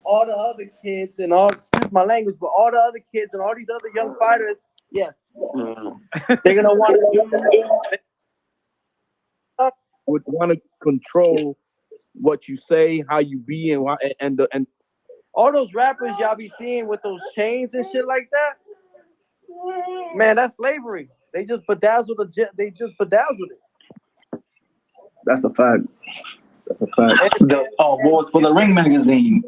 all the other kids and all, excuse my language, but all the other kids and all these other young fighters, yes, they're gonna want to do. Would want to control what you say, how you be, and all those rappers y'all be seeing with those chains and shit like that. Man, that's slavery. They just bedazzled it. That's a fact. That's a fact. Boys for the Ring magazine.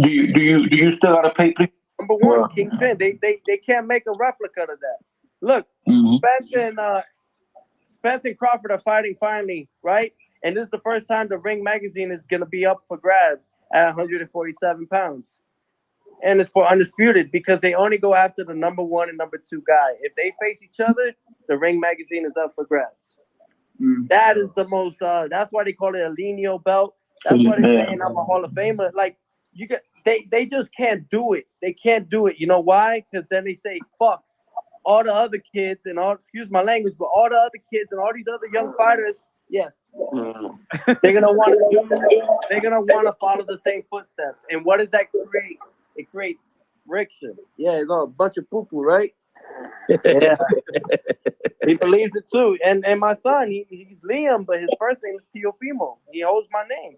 Do you still gotta pay? Number one, Kingpin. They can't make a replica of that. Look, Spence and Crawford are fighting finally, right? And this is the first time the Ring magazine is gonna be up for grabs at 147 pounds. And it's for undisputed because they only go after the number 1 and number 2 guy. If they face each other, the Ring magazine is up for grabs. That is the most. That's why they call it a lineal belt. That's why they're saying I'm a Hall of Famer. Like they just can't do it. They can't do it. You know why? Because then they say fuck all the other kids and all. Excuse my language, but all the other kids and all these other young fighters. Yes, they're gonna want to do. They're gonna want to follow the same footsteps. And what does that create? It creates friction. Yeah, it's all a bunch of poo-poo, right? Yeah, he believes it too. And my son, he's Liam, but his first name is Teofimo. He holds my name.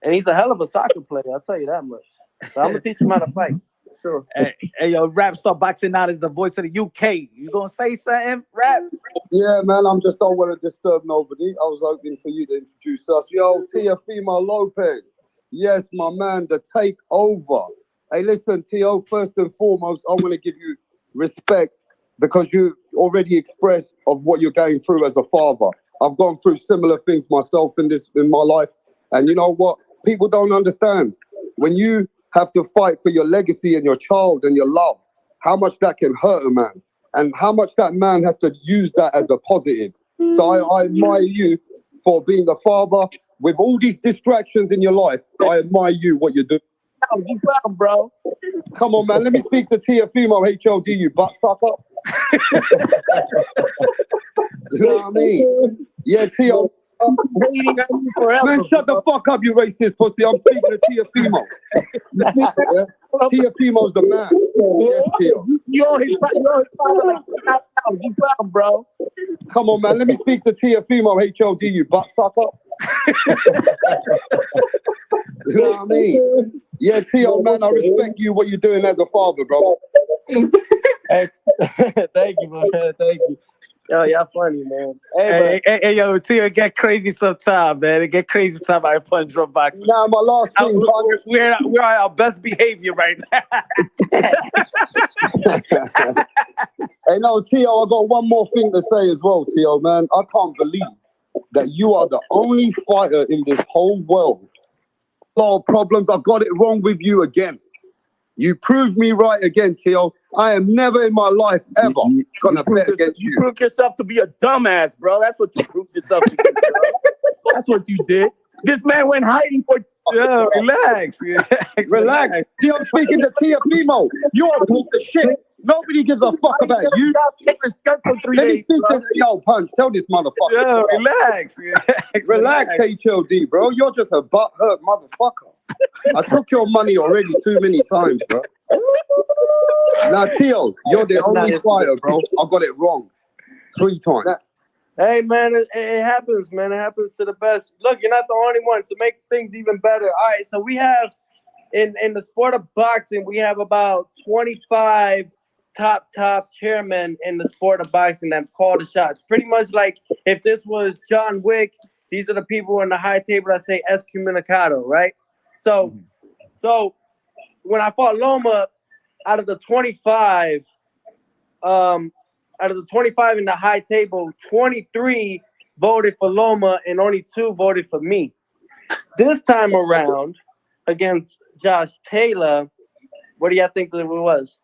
And he's a hell of a soccer player. I'll tell you that much. So I'm gonna teach him how to fight. Sure. Hey, yo, WRAPSTAR Boxing Out is the voice of the UK. You gonna say something, Rap? Yeah, man. I'm just don't want to disturb nobody. I was hoping for you to introduce us. Yo, Teofimo Lopez. Yes, my man, the takeover. Hey, listen, Teo, first and foremost, I want to give you respect because you already expressed of what you're going through as a father. I've gone through similar things myself in my life. And you know what? People don't understand. When you have to fight for your legacy and your child and your love, how much that can hurt a man and how much that man has to use that as a positive. So I admire you for being a father. With all these distractions in your life, I admire you, what you're doing. Oh, you welcome, bro. Come on, man. Let me speak to Teofimo HOD, you butt sucker. You know what I mean? Yeah, Teo. Man, shut the fuck up, you racist pussy. I'm speaking to Teofimo. Yeah? Teofimo's the man. Yes, Teo. You're his father. You welcome, bro. Come on, man. Let me speak to Teofimo HOD, you butt sucker. You know what I mean? Yeah, Teo, man, I respect you, what you're doing as a father, bro. Hey, thank you, man. Thank you. Yo, y'all funny, man. Hey, yo, Teo, it get crazy sometimes, man. It get crazy sometimes. I punch drum boxing. Now, my last thing, we're on our best behavior right now. Hey, no, Teo, I got one more thing to say as well, Teo, man. I can't believe that you are the only fighter in this whole world. A lot of problems. I got it wrong with you again. You proved me right again, Teo. I am never in my life ever gonna bet against you. You proved yourself to be a dumbass, bro. That's what you proved yourself to be, bro. That's what you did. This man went hiding for. Yo, relax. Relax. Teo, I'm speaking to Teofimo. You're a piece of shit. Nobody gives a fuck about you. Let me speak to Yo, Punch. Tell this motherfucker. Yo, relax. Relax, HLD, bro. You're just a butthurt motherfucker. I took your money already too many times, bro. Now, Teo, you're the only fighter, bro. I got it wrong 3 times. Hey, man, it happens, man. It happens to the best. Look, you're not the only one. To make things even better. All right, so we have, in the sport of boxing, we have about 25 top chairmen in the sport of boxing that call the shots. Pretty much like if this was John Wick, these are the people in the high table that say excommunicado, right? So when I fought Loma, out of the 25 in the high table, 23 voted for Loma and only 2 voted for me. This time around against Josh Taylor, what do y'all think that it was?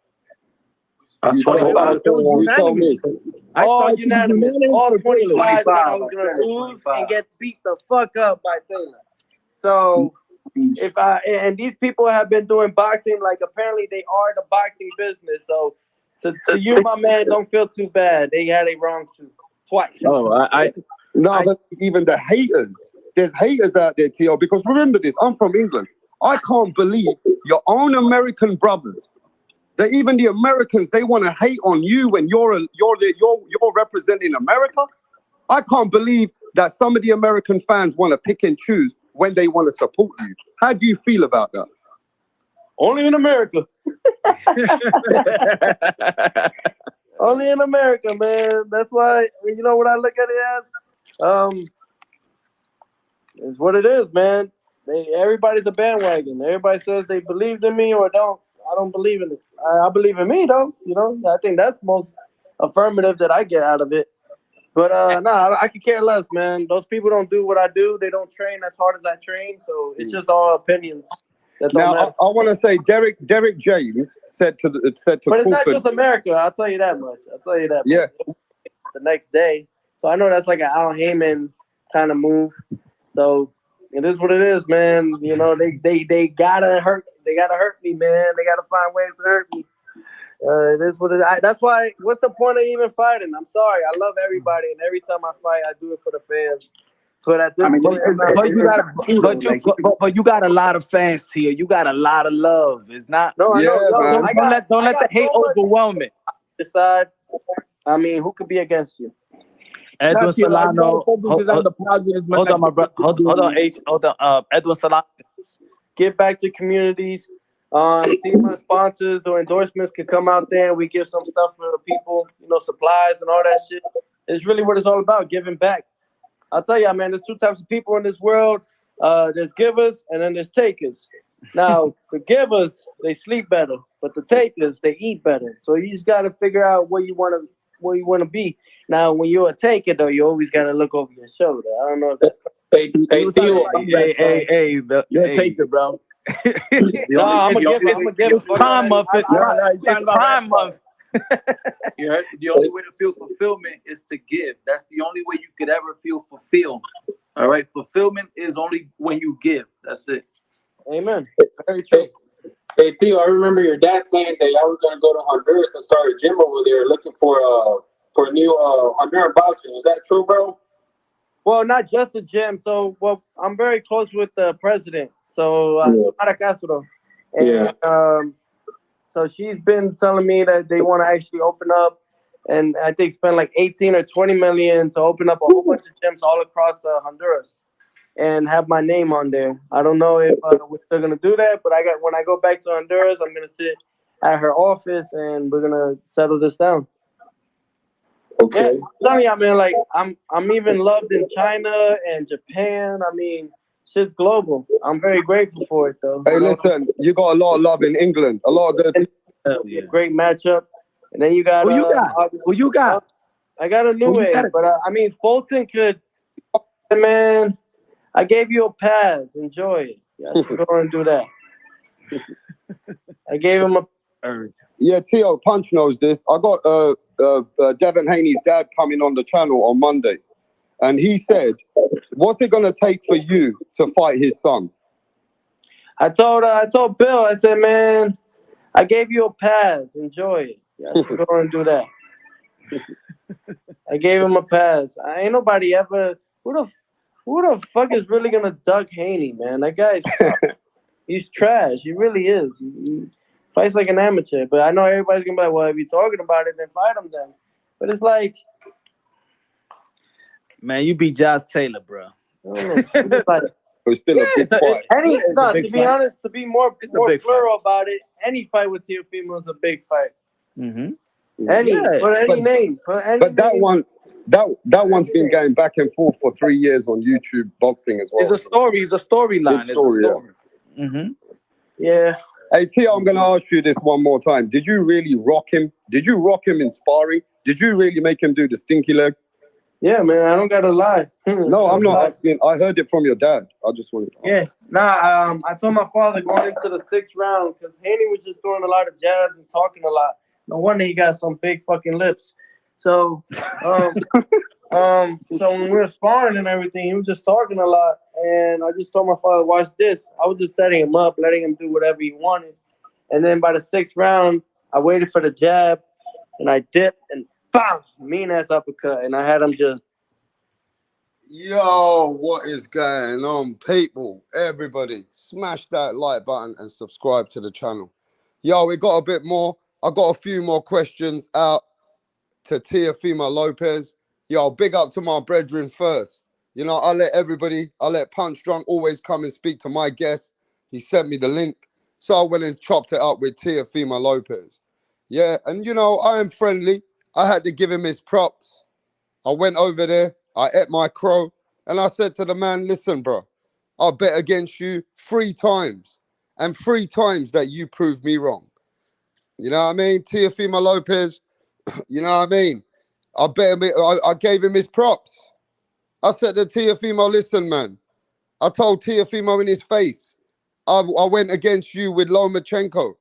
Unanimous. All unanimous. All 25 that I was going to lose and get beat the fuck up by Taylor. So and these people have been doing boxing, like apparently they are the boxing business. So to you, my man, don't feel too bad. They had it wrong too. Twice. Oh, but even the haters there's haters out there, Tio, because remember this, I'm from England. I can't believe your own American brothers, that even the Americans, they want to hate on you when you're representing America. I can't believe that some of the American fans want to pick and choose when they want to support you. How do you feel about that? Only in America. Only in America, man. That's why, you know what I look at it as? It's what it is, man. Everybody's a bandwagon. Everybody says they believed in me or don't. I don't believe in it. I believe in me, though. You know, I think that's most affirmative that I get out of it. But I could care less, man. Those people don't do what I do. They don't train as hard as I train. So it's just all opinions. Now, I want to say Derek James said to But it's not just America. I'll tell you that much. Yeah. The next day. So I know that's like an Al Heyman kind of move. So it is what it is, man. You know, they gotta hurt. They gotta hurt me, man. They gotta find ways to hurt me. It is what it is. That's why. What's the point of even fighting? I'm sorry. I love everybody, and every time I fight, I do it for the fans. But at this point, but you got a lot of fans here. You got a lot of love. It's not. No, I know. Don't let the hate overwhelm it. Decide. I mean, who could be against you? Edwin Solano. Focuses on the positives. Hold on, my brother. Hold on. Edwin Solano. Give back to communities. See my sponsors or endorsements could come out there and we give some stuff for the people, you know, supplies and all that shit. It's really what it's all about, giving back. I'll tell you, man, there's two types of people in this world. There's givers and then there's takers. Now, the givers, they sleep better, but the takers, they eat better. So you just got to figure out where you want to be. Now, when you're a taker, though, you always got to look over your shoulder. I don't know if that's... Hey, Theo, you're a taker, bro. No, I'm a giver. It's Prime Month. It's Prime Month. The only way to feel fulfillment is to give. That's the only way you could ever feel fulfilled. All right, fulfillment is only when you give. That's it. Amen. Very true. Hey Theo, I remember your dad saying that y'all were gonna go to Honduras and start a gym over there, looking for new Honduran boxers. Is that true, bro? Well, not just a gym. So, I'm very close with the president. So, Mara Castro. And, so she's been telling me that they want to actually open up, and I think spend like 18 or 20 million to open up a whole bunch of gyms all across Honduras, and have my name on there. I don't know if we're still gonna do that, but when I go back to Honduras, I'm gonna sit at her office and we're gonna settle this down. Okay. Yeah, I'm telling you, man, like I'm even loved in China and Japan. I mean, shit's global. I'm very grateful for it, though. Hey, listen, you got a lot of love in England. A lot of good. Great matchup. And then you got. Who you got? I got a new age, but I mean, Fulton could. Man, I gave you a pass. Enjoy it. Yeah, go and do that. I gave him a. Yeah, Theo, Punch knows this. I got Devin Haney's dad coming on the channel on Monday. And he said, what's it going to take for you to fight his son? I told Bill, I said, man, I gave you a pass. Enjoy it. Yeah, go and do that. I gave him a pass. Ain't nobody ever. Who the fuck is really going to duck Haney, man? That guy's he's trash. He really is. He fights like an amateur. But I know everybody's going to be like, well, if you're talking about it, then fight him then. But it's like, man, you beat Josh Taylor, bro. It's still a big fight. To be honest, to be more plural about it, any fight with Teofimo is a big fight. Mm-hmm. Name. But that one's been going back and forth for 3 years on YouTube boxing as well. It's a story. It's a storyline. It's a story. Yeah. Mm-hmm. Yeah. Hey, Tia, I'm going to ask you this one more time. Did you really rock him? Did you rock him in sparring? Did you really make him do the stinky leg? Yeah, man, I don't got to lie. No, I'm not asking. I heard it from your dad. I just wanted to ask. Yeah. I told my father going into the 6th round, because Haney was just throwing a lot of jabs and talking a lot. No wonder he got some big fucking lips. So, so when we were sparring and everything, he was just talking a lot. And I just told my father, watch this. I was just setting him up, letting him do whatever he wanted. And then by the 6th round, I waited for the jab, and I dipped, and bam, mean ass uppercut, and I had him just. Yo, what is going on, people? Everybody, smash that like button and subscribe to the channel. Yo, we got a bit more. I got a few more questions out to Teofimo Lopez. Yo, big up to my brethren first. You know, I let Punch Drunk always come and speak to my guest. He sent me the link. So I went and chopped it up with Teofimo Lopez. Yeah, and you know, I am friendly. I had to give him his props. I went over there, I ate my crow, and I said to the man, listen, bro, I'll bet against you 3 times. And 3 times that you proved me wrong. You know what I mean? Teofimo Lopez, you know what I mean? I gave him his props. I said to Teofimo, listen, man. I told Teofimo in his face, I went against you with Lomachenko.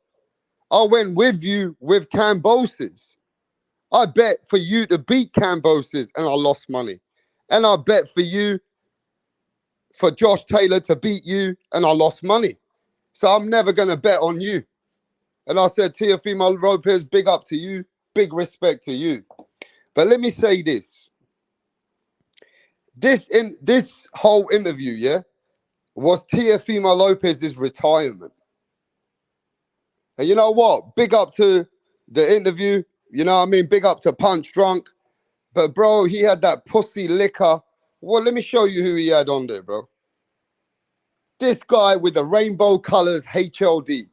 I went with you with Cambosis. I bet for you to beat Cambosis and I lost money. And I bet for you, for Josh Taylor to beat you and I lost money. So I'm never going to bet on you. And I said, Teofimo Lopez, big up to you. Big respect to you. But let me say this. This whole interview, yeah, was Teofimo Lopez's retirement. And you know what? Big up to the interview. You know what I mean? Big up to Punch Drunk. But, bro, he had that pussy liquor. Well, let me show you who he had on there, bro. This guy with the rainbow colors, HLD.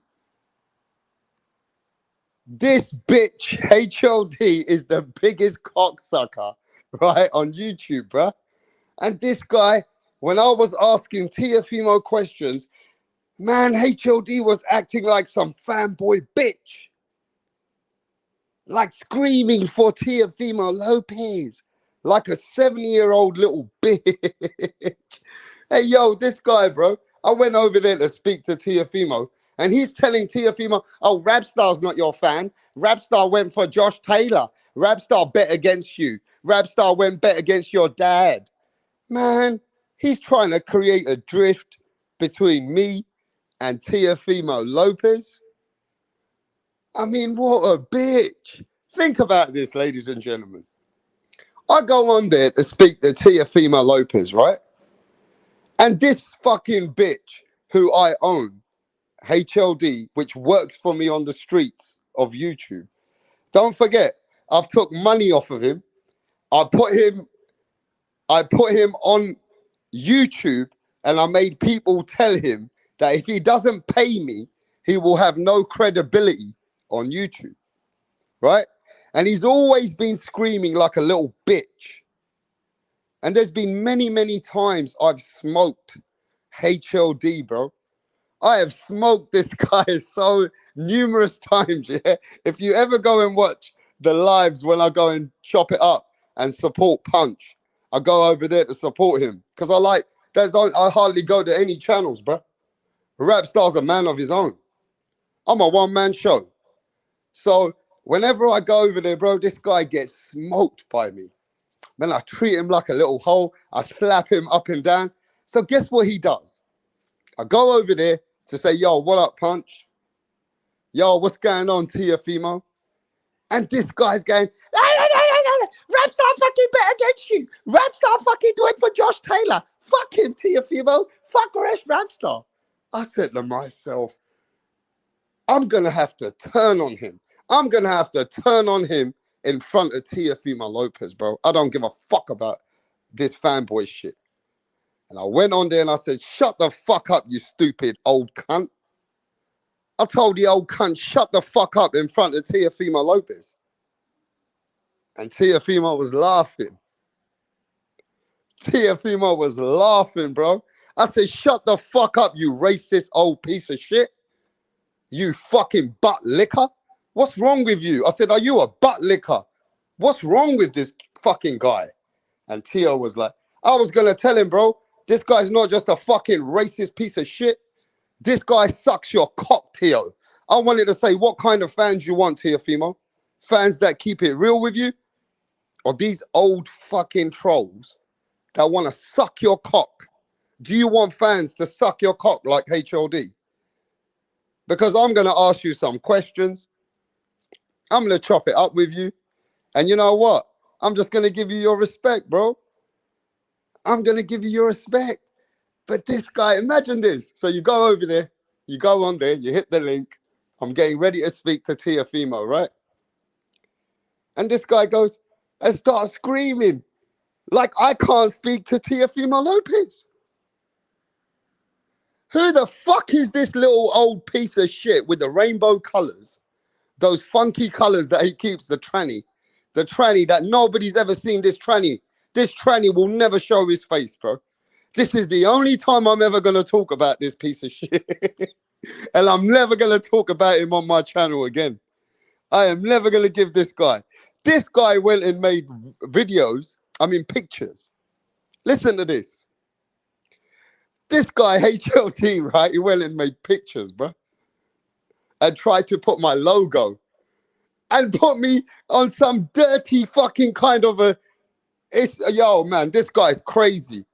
This bitch, HLD, is the biggest cocksucker, right, on YouTube, bro. And this guy, when I was asking Teofimo questions, man, HLD was acting like some fanboy bitch. Like screaming for Teofimo Lopez. Like a 70-year-old little bitch. Hey, yo, this guy, bro. I went over there to speak to Teofimo. And he's telling Teofimo, oh, WRAPSTAR's not your fan. WRAPSTAR went for Josh Taylor. WRAPSTAR bet against you. WRAPSTAR went bet against your dad. Man, he's trying to create a drift between me and Teofimo Lopez. I mean, what a bitch. Think about this, ladies and gentlemen. I go on there to speak to Teofimo Lopez, right? And this fucking bitch who I own, HLD, which works for me on the streets of YouTube. Don't forget, I've took money off of him. I put him on YouTube and I made people tell him that if he doesn't pay me, he will have no credibility on YouTube, right? And he's always been screaming like a little bitch. And there's been many, many times I've smoked HLD, bro. I have smoked this guy so numerous times, yeah? If you ever go and watch the lives when I go and chop it up and support Punch, I go over there to support him. Because I hardly go to any channels, bro. WRAPSTAR's a man of his own. I'm a one-man show. So whenever I go over there, bro, this guy gets smoked by me. Man, I treat him like a little hole. I slap him up and down. So guess what he does? I go over there to say, yo, what up, Punch? Yo, what's going on, Teofimo? And this guy's going, WRAPSTAR fucking bet against you. WRAPSTAR fucking do it for Josh Taylor. Fuck him, Teofimo. Fuck WRAPSTAR. I said to myself, I'm going to have to turn on him. I'm going to have to turn on him in front of Teofimo Lopez, bro. I don't give a fuck about this fanboy shit. And I went on there and I said, shut the fuck up, you stupid old cunt. I told the old cunt, shut the fuck up in front of Teofimo Lopez. And Teofimo was laughing. Teofimo was laughing, bro. I said, shut the fuck up, you racist old piece of shit. You fucking butt licker. What's wrong with you? I said, are you a butt licker? What's wrong with this fucking guy? And Teo was like, I was going to tell him, bro, this guy's not just a fucking racist piece of shit. This guy sucks your cock, Teo. I wanted to say, what kind of fans you want, Teofimo? Fans that keep it real with you? Or these old fucking trolls that want to suck your cock? Do you want fans to suck your cock like HLD? Because I'm going to ask you some questions. I'm going to chop it up with you. And you know what? I'm just going to give you your respect, bro. I'm going to give you your respect. But this guy, imagine this. So you go over there, you go on there, you hit the link. I'm getting ready to speak to Teofimo, right? And this guy goes and starts screaming like I can't speak to Teofimo Lopez. Who the fuck is this little old piece of shit with the rainbow colors? Those funky colors that he keeps, the tranny that nobody's ever seen this tranny. This tranny will never show his face, bro. This is the only time I'm ever going to talk about this piece of shit. And I'm never going to talk about him on my channel again. I am never going to give this guy. This guy went and made pictures. Listen to this. This guy, HLD, right? He went and made pictures, bro. And tried to put my logo and put me on some dirty fucking kind of a... Yo, man, this guy's crazy.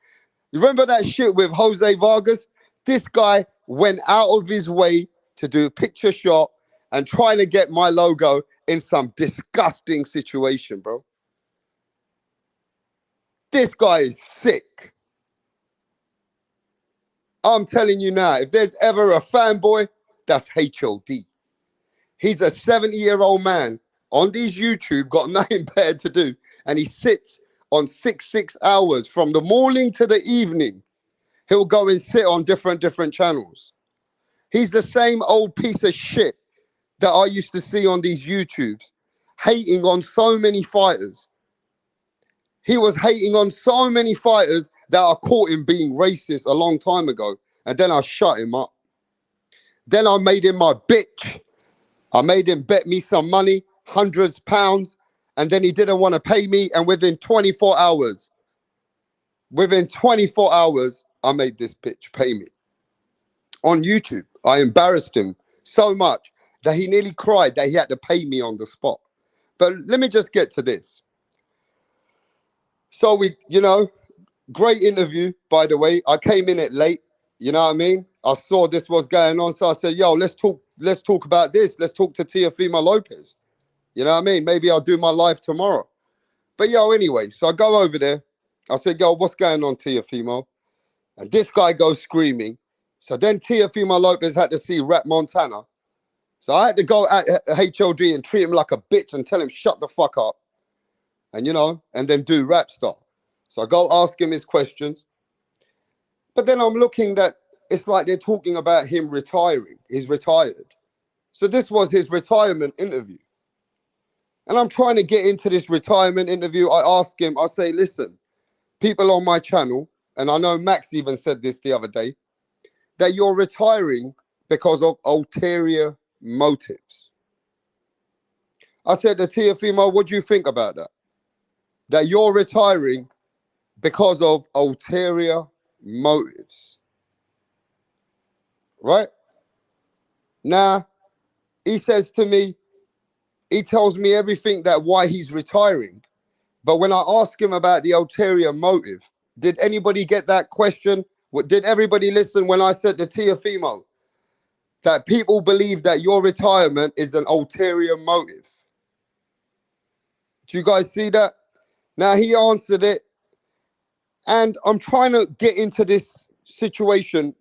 You remember that shit with Jose Vargas? This guy went out of his way to do a picture shot and trying to get my logo in some disgusting situation, bro. This guy is sick. I'm telling you now, if there's ever a fanboy, that's HOD. He's a 70-year-old man on these YouTube, got nothing better to do, and he sits on 6 hours from the morning to the evening. He'll go and sit on different channels. He's the same old piece of shit that I used to see on these YouTubes, hating on so many fighters. He was hating on so many fighters that I caught him being racist a long time ago. And then I shut him up. Then I made him my bitch. I made him bet me some money, hundreds of pounds, and then he didn't want to pay me. And within 24 hours, I made this bitch pay me. On YouTube, I embarrassed him so much that he nearly cried that he had to pay me on the spot. But let me just get to this. So great interview, by the way. I came in it late, you know what I mean? I saw this was going on, so I said, yo, let's talk about this. Let's talk to Teofimo Lopez. You know what I mean? Maybe I'll do my live tomorrow. But anyway, so I go over there. I said, yo, what's going on, Teofimo? And this guy goes screaming. So then Teofimo Lopez had to see Rap Montana. So I had to go at HLD and treat him like a bitch and tell him, shut the fuck up. And, and then do WRAPSTAR. So I go ask him his questions. But then I'm looking that it's like they're talking about him retiring. He's retired. So this was his retirement interview. And I'm trying to get into this retirement interview. I ask him, I say, listen, people on my channel, and I know Max even said this the other day, that you're retiring because of ulterior motives. I said to Teofimo, what do you think about that? That you're retiring because of ulterior motives. Right? Now, he says to me, he tells me everything that why he's retiring. But when I ask him about the ulterior motive, did anybody get that question? Did everybody listen when I said to Teofimo that people believe that your retirement is an ulterior motive? Do you guys see that? Now he answered it. And I'm trying to get into this situation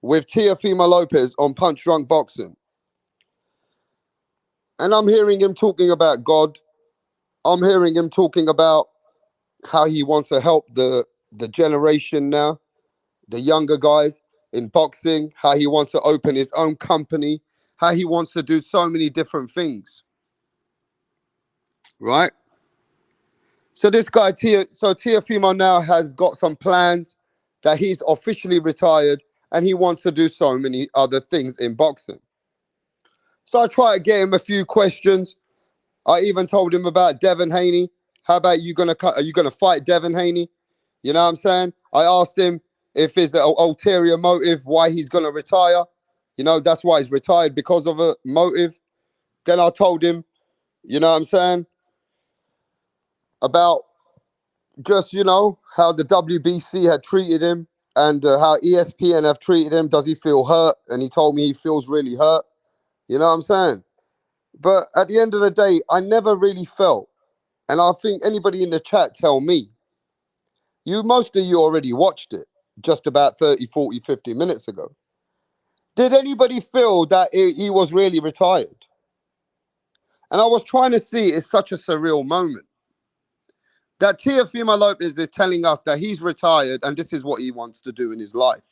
with Teofimo Lopez on Punch Drunk Boxing. And I'm hearing him talking about God. I'm hearing him talking about how he wants to help the generation now, the younger guys in boxing, how he wants to open his own company, how he wants to do so many different things. Right? So this guy, Teofimo now has got some plans that he's officially retired and he wants to do so many other things in boxing. So I try to get him a few questions. I even told him about Devin Haney. How about are you gonna fight Devin Haney? You know what I'm saying? I asked him if there's an ulterior motive why he's gonna retire. That's why he's retired, because of a motive. Then I told him, you know what I'm saying, about just, how the WBC had treated him and how ESPN have treated him. Does he feel hurt? And he told me he feels really hurt. You know what I'm saying? But at the end of the day, I never really felt, and I think anybody in the chat tell me, Most of you already watched it just about 30, 40, 50 minutes ago. Did anybody feel that he was really retired? And I was trying to see, it's such a surreal moment that Teofimo Lopez is telling us that he's retired and this is what he wants to do in his life.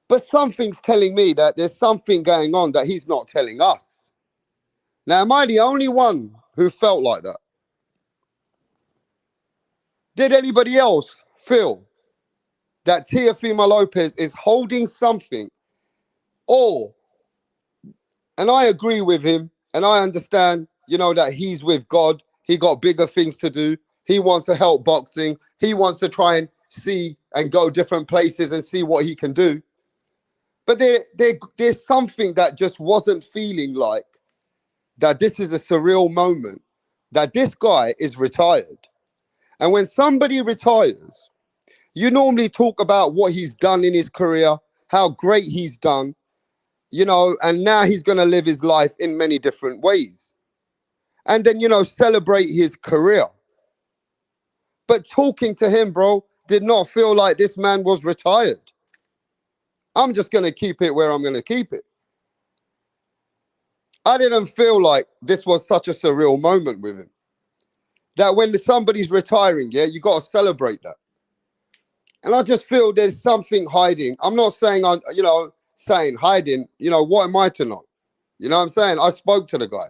But something's telling me that there's something going on that he's not telling us. Now, am I the only one who felt like that? Did anybody else feel that Teofimo Lopez is holding something, or, and I agree with him, and I understand, that he's with God. He got bigger things to do. He wants to help boxing. He wants to try and see and go different places and see what he can do. But there's something that just wasn't feeling like that this is a surreal moment, that this guy is retired. And when somebody retires, you normally talk about what he's done in his career, how great he's done, and now he's going to live his life in many different ways. And then, celebrate his career. But talking to him, bro, did not feel like this man was retired. I'm just going to keep it where I'm going to keep it. I didn't feel like this was such a surreal moment with him. That when somebody's retiring, yeah, you got to celebrate that. And I just feel there's something hiding. I'm not saying, saying hiding, what am I to know? You know what I'm saying? I spoke to the guy.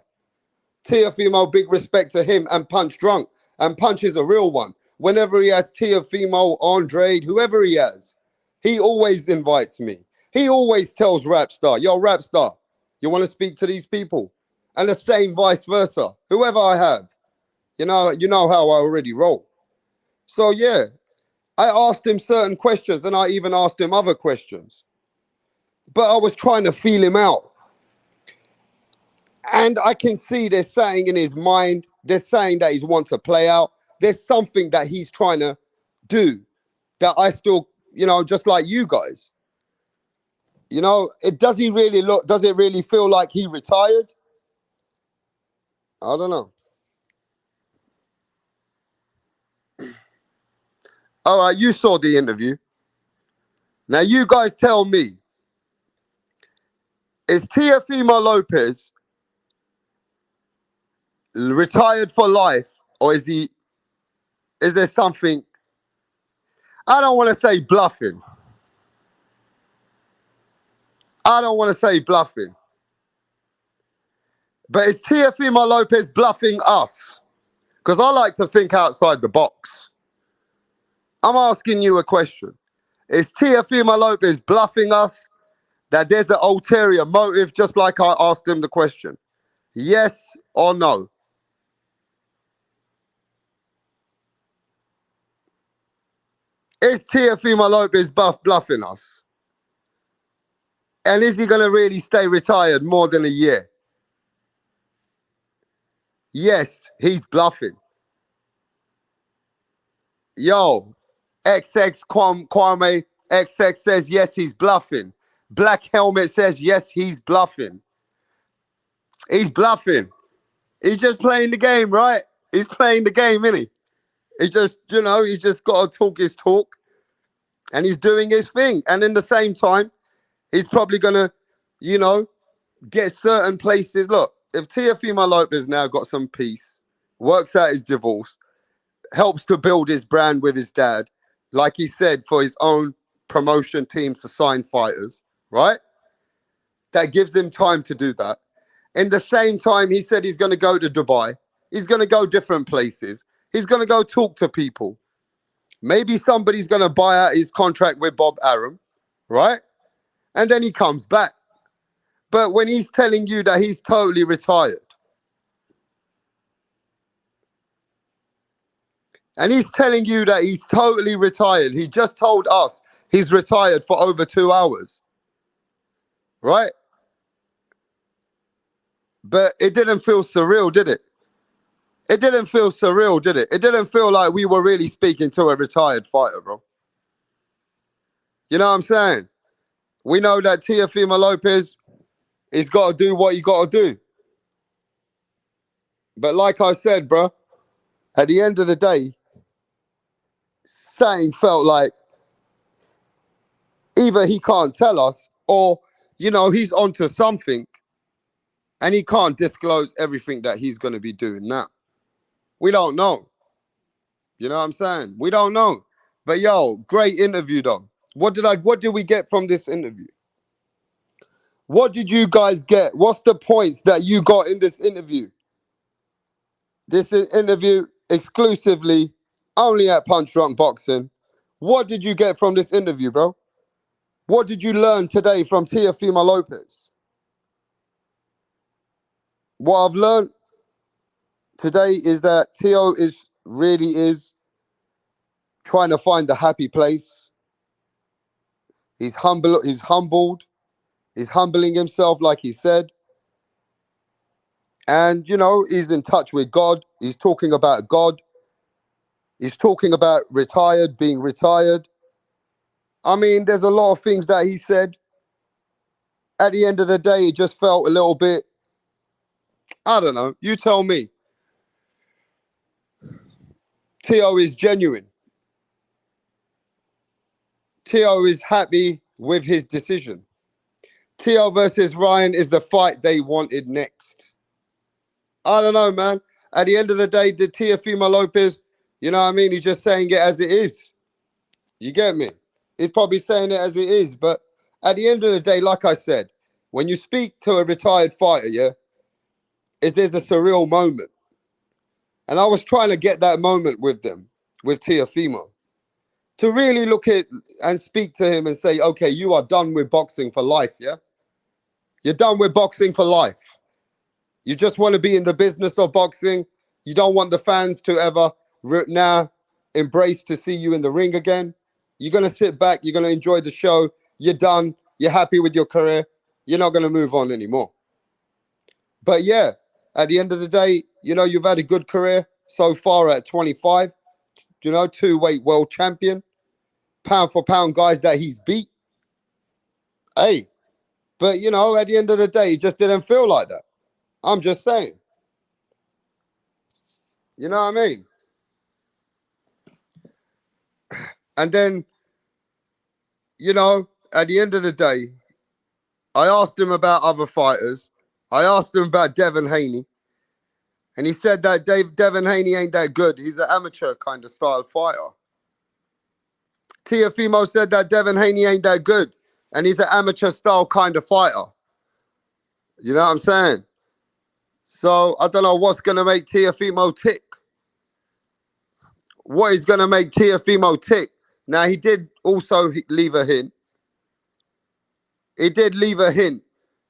Teofimo, big respect to him, and Punch Drunk. And Punch is a real one. Whenever he has Teofimo, Andre, whoever he has, he always invites me. He always tells WRAPSTAR, yo, WRAPSTAR, you want to speak to these people? And the same vice versa. Whoever I have, you know how I already roll. So yeah, I asked him certain questions and I even asked him other questions. But I was trying to feel him out. And I can see there's something in his mind. There's something that he wants to play out. There's something that he's trying to do that I still, just like you guys. Does it really feel like he retired? I don't know. All right, you saw the interview. Now you guys tell me, is Teofimo Lopez retired for life, or is there something? I don't want to say bluffing. But is Teofimo Lopez bluffing us? Because I like to think outside the box. I'm asking you a question. Is Teofimo Lopez bluffing us that there's an ulterior motive, just like I asked him the question? Yes or no? Is Teofimo Lopez bluffing us? And is he going to really stay retired more than a year? Yes, he's bluffing. Yo, XX Kwame XX says yes, he's bluffing. Black Helmet says yes, he's bluffing. He's bluffing. He's just playing the game, right? He's playing the game, isn't he? He just, he's just got to talk his talk and he's doing his thing. And in the same time, he's probably going to, get certain places. Look, if Teofimo Lopez now got some peace, works out his divorce, helps to build his brand with his dad, like he said, for his own promotion team to sign fighters, right? That gives him time to do that. In the same time, he said he's going to go to Dubai. He's going to go different places. He's going to go talk to people. Maybe somebody's going to buy out his contract with Bob Arum, right? And then he comes back. But when he's telling you that he's totally retired, and he's telling you that he's totally retired, he just told us he's retired for over 2 hours, right? But it didn't feel surreal, did it? It didn't feel surreal, did it? It didn't feel like we were really speaking to a retired fighter, bro. You know what I'm saying? We know that Teofimo Lopez, he's got to do what he got to do. But like I said, bro, at the end of the day, something felt like either he can't tell us or, you know, he's onto something and he can't disclose everything that he's going to be doing now. We don't know. You know what I'm saying? We don't know. But yo, great interview though. What did we get from this interview? What did you guys get? What's the points that you got in this interview? This interview exclusively only at Punch Drunk Boxing. What did you get from this interview, bro? What did you learn today from Teofimo Lopez? What I've learned today is that Teo really is trying to find the happy place. He's humbled. He's humbling himself, like he said. And, you know, he's in touch with God. He's talking about God. He's talking about being retired. I mean, there's a lot of things that he said. At the end of the day, it just felt a little bit, I don't know. You tell me. Teo is genuine. Teo is happy with his decision. Teo versus Ryan is the fight they wanted next. I don't know, man. At the end of the day, did Teofimo Lopez, you know what I mean? He's just saying it as it is. You get me? He's probably saying it as it is. But at the end of the day, like I said, when you speak to a retired fighter, yeah, there's a surreal moment. And I was trying to get that moment with them, with Teofimo, to really look at and speak to him and say, okay, you are done with boxing for life, yeah? You're done with boxing for life. You just want to be in the business of boxing. You don't want the fans to ever now embrace to see you in the ring again. You're going to sit back. You're going to enjoy the show. You're done. You're happy with your career. You're not going to move on anymore. But yeah, at the end of the day, you know, you've had a good career so far at 25. You know, 2-weight world champion. Pound for pound guys that he's beat. Hey, but you know, at the end of the day, it just didn't feel like that. I'm just saying. You know what I mean? And then, you know, at the end of the day, I asked him about other fighters. I asked him about Devin Haney. And he said that Devin Haney ain't that good. He's an amateur kind of style fighter. Teofimo said that Devin Haney ain't that good. And he's an amateur style kind of fighter. You know what I'm saying? So I don't know what's going to make Teofimo tick. What is going to make Teofimo tick? Now, he did also leave a hint. He did leave a hint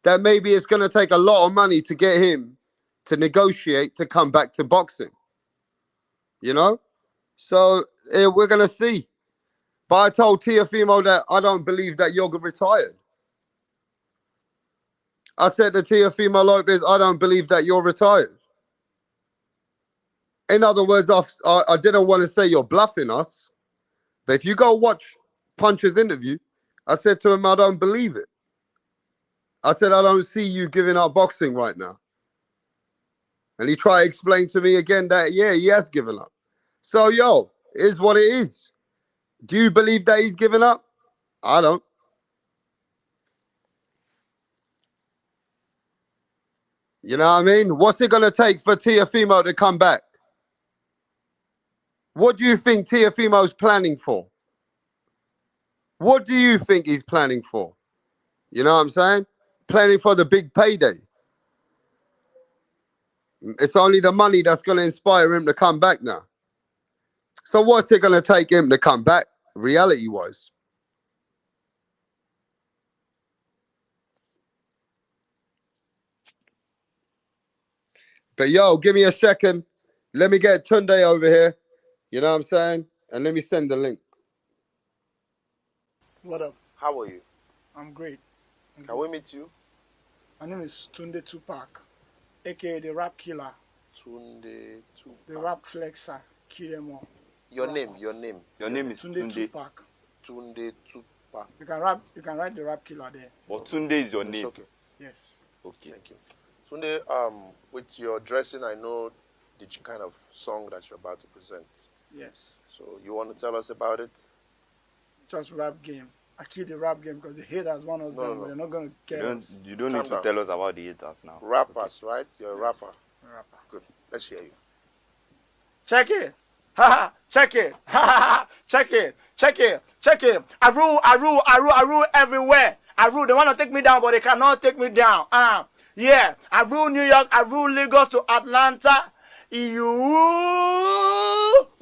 that maybe it's going to take a lot of money to get him to negotiate to come back to boxing. You know? So we're going to see. But I told Teofimo that I don't believe that you're retired. I said to Teofimo Lopez, I don't believe that you're retired. In other words, I didn't want to say you're bluffing us. But if you go watch Punch's interview, I said to him, I don't believe it. I said, I don't see you giving up boxing right now. And he tried to explain to me again that, yeah, he has given up. So, yo, it is what it is. Do you believe that he's given up? I don't. You know what I mean? What's it going to take for Teofimo to come back? What do you think Teofimo's planning for? What do you think he's planning for? You know what I'm saying? Planning for the big payday. It's only the money that's going to inspire him to come back now. So what's it going to take him to come back, reality-wise? But yo, give me a second. Let me get Tunde over here. You know what I'm saying? And let me send the link. What up? How are you? I'm great. Can we meet you? My name is Tunde Tupac, aka the Rap Killer, Tunde Tupac. the Rap Flexer, kill them all. Your name. Your name is Tunde Tupac. Tunde Tupac. You can write the Rap Killer there. But Tunde is your name. Okay. Yes. Okay. Thank you. Tunde, with your dressing, I know the kind of song that you're about to present. Yes. So you want to tell us about it? Just rap game. I keep the rap game because the haters want us down, but they're not gonna You get us. don't need to tell us about the haters now. Rappers, right? You're a Yes. rapper. Rapper. Good. Let's hear you. Check it. Ha ha. Check it. Ha ha ha. Check it. Check it. Check it. I rule everywhere. I rule. They want to take me down, but they cannot take me down. Yeah. I rule New York. I rule Lagos to Atlanta. We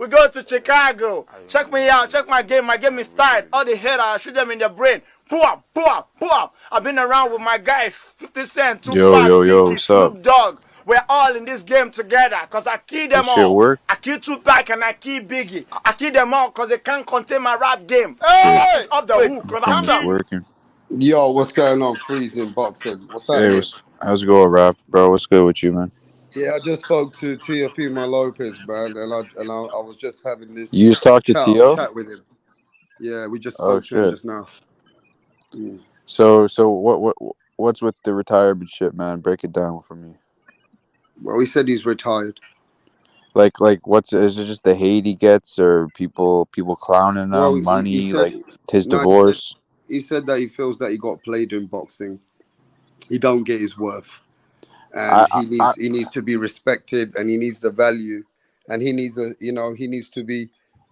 go to Chicago. Check me out. Check my game. My game is tight. All the haters, I shoot them in the brain. Boom, boom, boom. I've been around with my guys, 50 Cent, Tupac, Biggie, Snoop Dogg. We're all in this game together because I kill them all. Work? I kill Tupac and I kill Biggie. I kill them all because they can't contain my rap game. Hey! It's off the hook. It's working. Yo, what's going on? Freezing boxing. What's happening? How's it going, Rap? Bro, what's good with you, man? Yeah, I just spoke to Teofimo Lopez, man, and I was just having this. You just talked to Teo? Chat with him. Yeah, we just spoke to him just now. Mm. So what's with the retirement shit, man? Break it down for me. Well, he said he's retired. Like is it just the hate he gets, or people clowning him, money, he said, his divorce? He said that he feels that he got played in boxing. He don't get his worth, and he needs to be respected, and he needs the value, and he needs he needs to be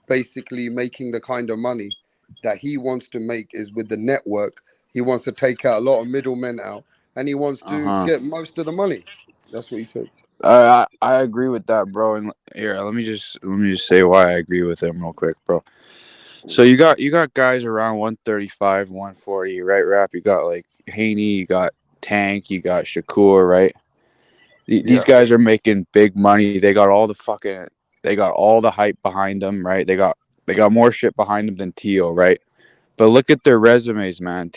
basically making the kind of money that he wants to make is with the network. He wants to take out a lot of middlemen out, and he wants to get most of the money. That's what he said. I agree with that, bro. And here, let me just say why I agree with him real quick, bro. So you got guys around 135, 140, right? Rap. You got like Haney, you got Tank, you got Shakur, right? These guys are making big money. They got all the hype behind them, right? They got more shit behind them than Teo, right? But look at their resumes, man.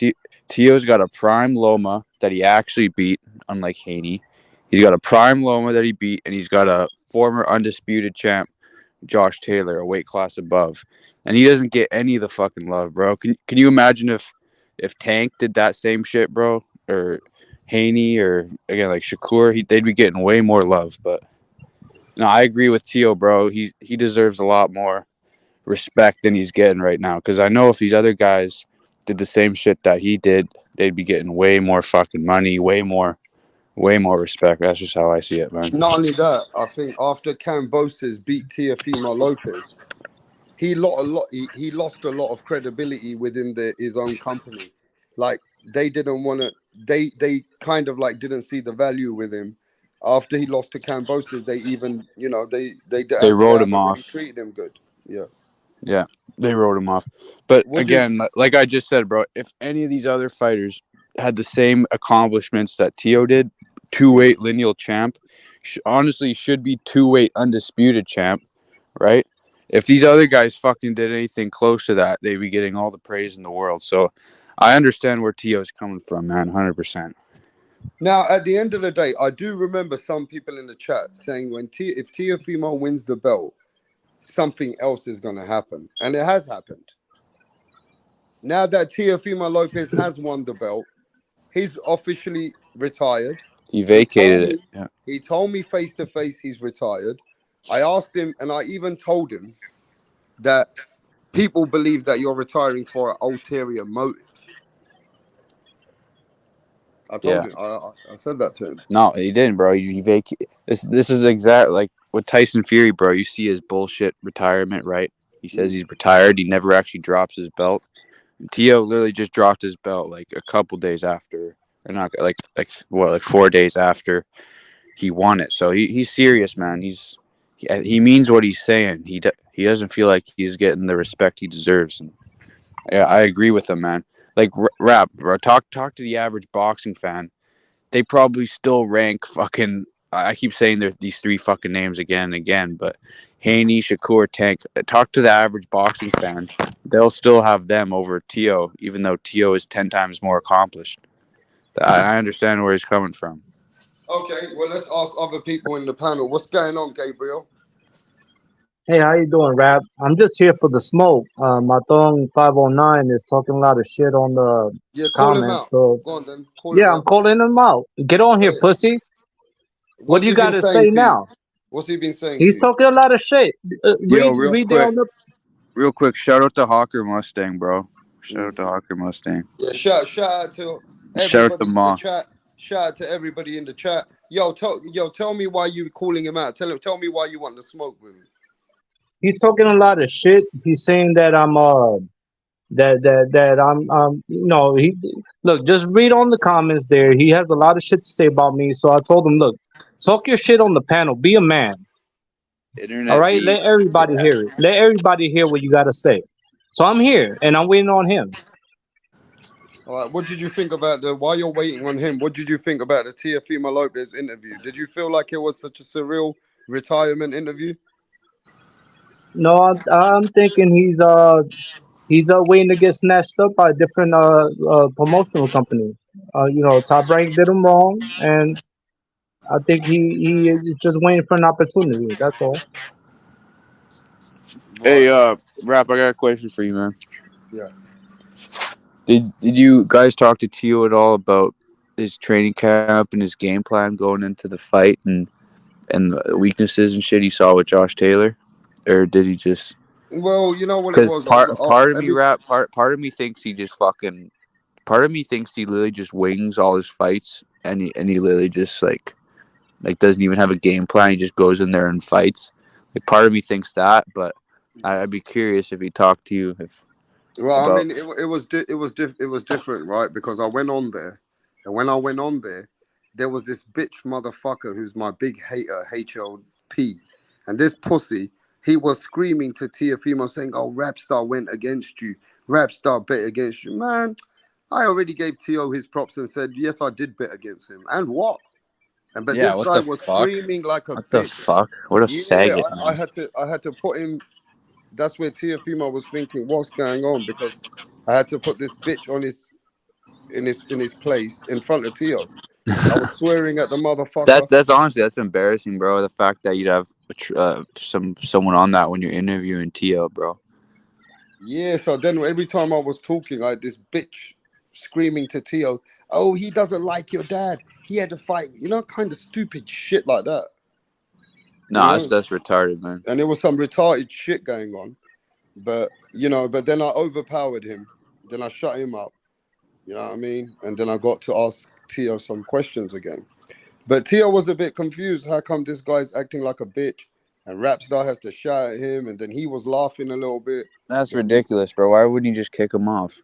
Teo's got a prime Loma that he actually beat, unlike Haney. He's got a prime Loma that he beat, and he's got a former undisputed champ, Josh Taylor, a weight class above. And he doesn't get any of the fucking love, bro. Can you imagine if Tank did that same shit, bro? Or Haney, or again like Shakur, they'd be getting way more love. But no, I agree with Teo, bro. He deserves a lot more respect than he's getting right now. Because I know if these other guys did the same shit that he did, they'd be getting way more fucking money, way more respect. That's just how I see it, man. Not only that, I think after Cambosis beat Teofimo Lopez, he lost a lot of credibility within his own company. Like they didn't want to. They kind of like didn't see the value with him. After he lost to Cambosis, they even they wrote him off. Really treated him good. Yeah, they wrote him off. But again, like I just said, bro, if any of these other fighters had the same accomplishments that Teo did, 2-weight lineal champ, honestly should be 2-weight undisputed champ, right? If these other guys fucking did anything close to that, they'd be getting all the praise in the world. So I understand where Teo's coming from, man, 100%. Now, at the end of the day, I do remember some people in the chat saying if Teofimo wins the belt, something else is going to happen. And it has happened. Now that Teofimo Lopez has won the belt, he's officially retired. He vacated it. Yeah. He told me face to face he's retired. I asked him, and I even told him that people believe that you're retiring for an ulterior motive. I told him. I said that to him. No, he didn't, bro. He vacated. This is exact like with Tyson Fury, bro. You see his bullshit retirement, right? He says he's retired. He never actually drops his belt. Teo literally just dropped his belt like a couple days after, or not like 4 days after he won it. So he's serious, man. He means what he's saying. He doesn't feel like he's getting the respect he deserves. And yeah, I agree with him, man. Like Rap, bro. Talk to the average boxing fan. They probably still rank fucking. I keep saying there's these three fucking names again and again, but Haney, Shakur, Tank. Talk to the average boxing fan. They'll still have them over Teo, even though Teo is 10 times more accomplished. I understand where he's coming from. Okay, well, let's ask other people in the panel. What's going on, Gabriel? Hey, how you doing, Rap? I'm just here for the smoke. My thong 509 is talking a lot of shit on the call him comments. out. So go on then. I'm calling him out. Get on here, pussy. What do you got to say now? What's he been saying to He's you? talking a lot of shit. Yo, real quick, shout out to Hawker Mustang, bro. Shout out to Hawker Mustang. Yeah, shout out to Shout out to everybody in Ma. the chat. Shout out to everybody in the chat. Yo, tell me why you calling him out. Tell me why you want to smoke with him. He's talking a lot of shit. He's saying that I'm that I'm he look, just read on the comments there. He has a lot of shit to say about me. So I told him, look, talk your shit on the panel. Be a man. All Internet right, let beef. everybody hear it. Let everybody hear what you gotta say. So I'm here and I'm waiting on him. All right, what did you think about while you're waiting on him, what did you think about the Teofimo Lopez interview? Did you feel like it was such a surreal retirement interview? No, I'm thinking he's waiting to get snatched up by a different promotional company. Top Rank did him wrong, and I think he is just waiting for an opportunity. That's all. Hey, Rap, I got a question for you, man. Yeah. Did you guys talk to Tszyu at all about his training camp and his game plan going into the fight and the weaknesses and shit he saw with Josh Taylor, or did he just? Well, you know what it Because was. part of me, part of me thinks he just fucking. Part of me thinks he literally just wings all his fights, and he literally just like doesn't even have a game plan. He just goes in there and fights. Like, part of me thinks that, but I'd be curious if he talked to you. Well, I mean, it was different, right? Because I went on there, and when I went on there was this bitch motherfucker who's my big hater, HOP, and this pussy, he was screaming to Teofimo saying, "Oh, WRAPSTAR went against you. WRAPSTAR bet against you, man." I already gave Teo his props and said, "Yes, I did bet against him." And what? But Yeah, this what guy the was fuck? screaming like a What bitch. the fuck? What a faggot! I had to put him. That's where Teofimo was thinking, what's going on? Because I had to put this bitch on in his place in front of Teo. I was swearing at the motherfucker. That's honestly embarrassing, bro. The fact that you'd have someone on that when you're interviewing Teo, bro. Yeah. So then every time I was talking, I had this bitch screaming to Teo, "Oh, he doesn't like your dad. He had to fight." Kind of stupid shit like that. Nah, that's retarded, man. And there was some retarded shit going on, but then I overpowered him. Then I shut him up. You know what I mean? And then I got to ask Teo some questions again. But Teo was a bit confused. How come this guy's acting like a bitch? And WRAPSTAR has to shout at him. And then he was laughing a little bit. That's ridiculous, bro. Why wouldn't you just kick him off?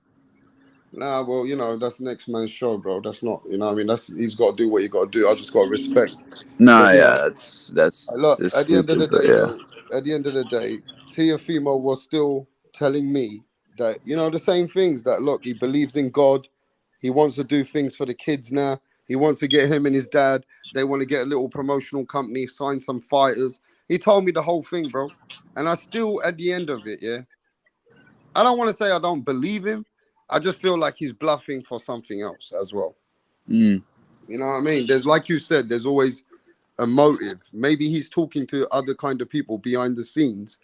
Nah, well, that's next man's show, bro. That's not, I mean, he's got to do what he got to do. I just got to respect. Nah, yeah, that's Look, at the end of the stupid, day, yeah. though, at the end of the day, Teofimo was still telling me that, the same things, that, look, he believes in God. He wants to do things for the kids now. He wants to get him and his dad. They want to get a little promotional company, sign some fighters. He told me the whole thing, bro. And I still, at the end of it, yeah, I don't want to say I don't believe him. I just feel like he's bluffing for something else as well. Mm. You know what I mean? There's, like you said, there's always a motive. Maybe he's talking to other kind of people behind the scenes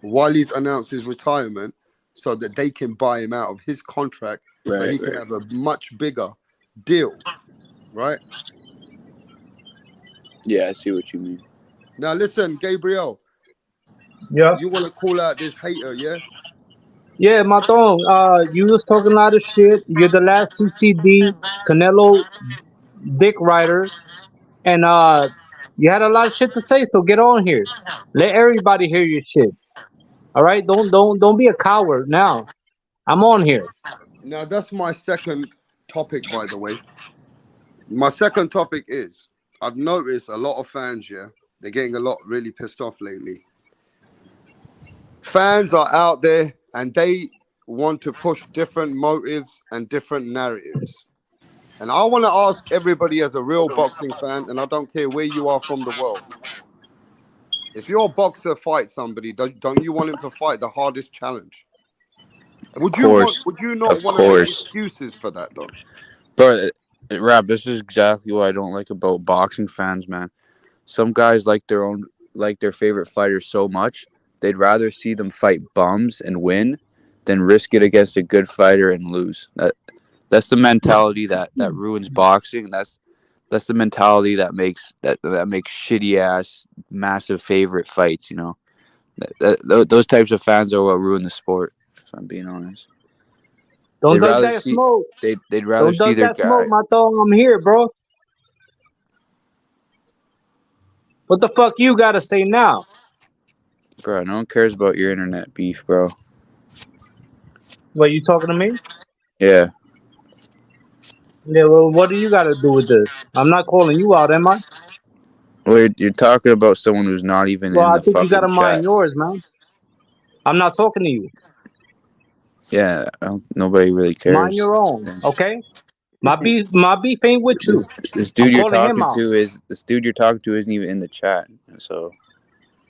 while he's announced his retirement so that they can buy him out of his contract so he can have a much bigger deal, right? Yeah, I see what you mean. Now listen, Gabriel. Yeah. You want to call out this hater, yeah? Yeah, Maton, you was talking a lot of shit. You're the last CCD Canelo dick rider, and you had a lot of shit to say. So get on here. Let everybody hear your shit. All right, don't be a coward. Now, I'm on here. Now that's my second topic, by the way. My second topic is I've noticed a lot of fans, yeah, they're getting a lot really pissed off lately. Fans are out there and they want to push different motives and different narratives. And I want to ask everybody as a real boxing fan, and I don't care where you are from the world, if your boxer fights somebody, don't you want him to fight the hardest challenge? Would you not want to make excuses for that, though? But Rap, this is exactly what I don't like about boxing fans, man. Some guys like their favorite fighter so much, they'd rather see them fight bums and win than risk it against a good fighter and lose. That's the mentality that ruins boxing. That's the mentality that makes shitty ass massive favorite fights. You know, those types of fans are what ruin the sport. If I'm being honest, Don't duck that smoke. they'd rather Don't see duck their that guy. smoke, my dog. I'm here, bro. What the fuck you gotta say now? Bro, no one cares about your internet beef, bro. What, you talking to me? Yeah. Yeah, well, what do you got to do with this? I'm not calling you out, am I? Well, you're talking about someone who's not even Well, in I the think you got to fucking mind chat. yours, man. I'm not talking to you. Yeah, nobody really cares. Mind your own, okay? My beef ain't with you. This dude I'm you're calling him talking out. to isn't even in the chat. So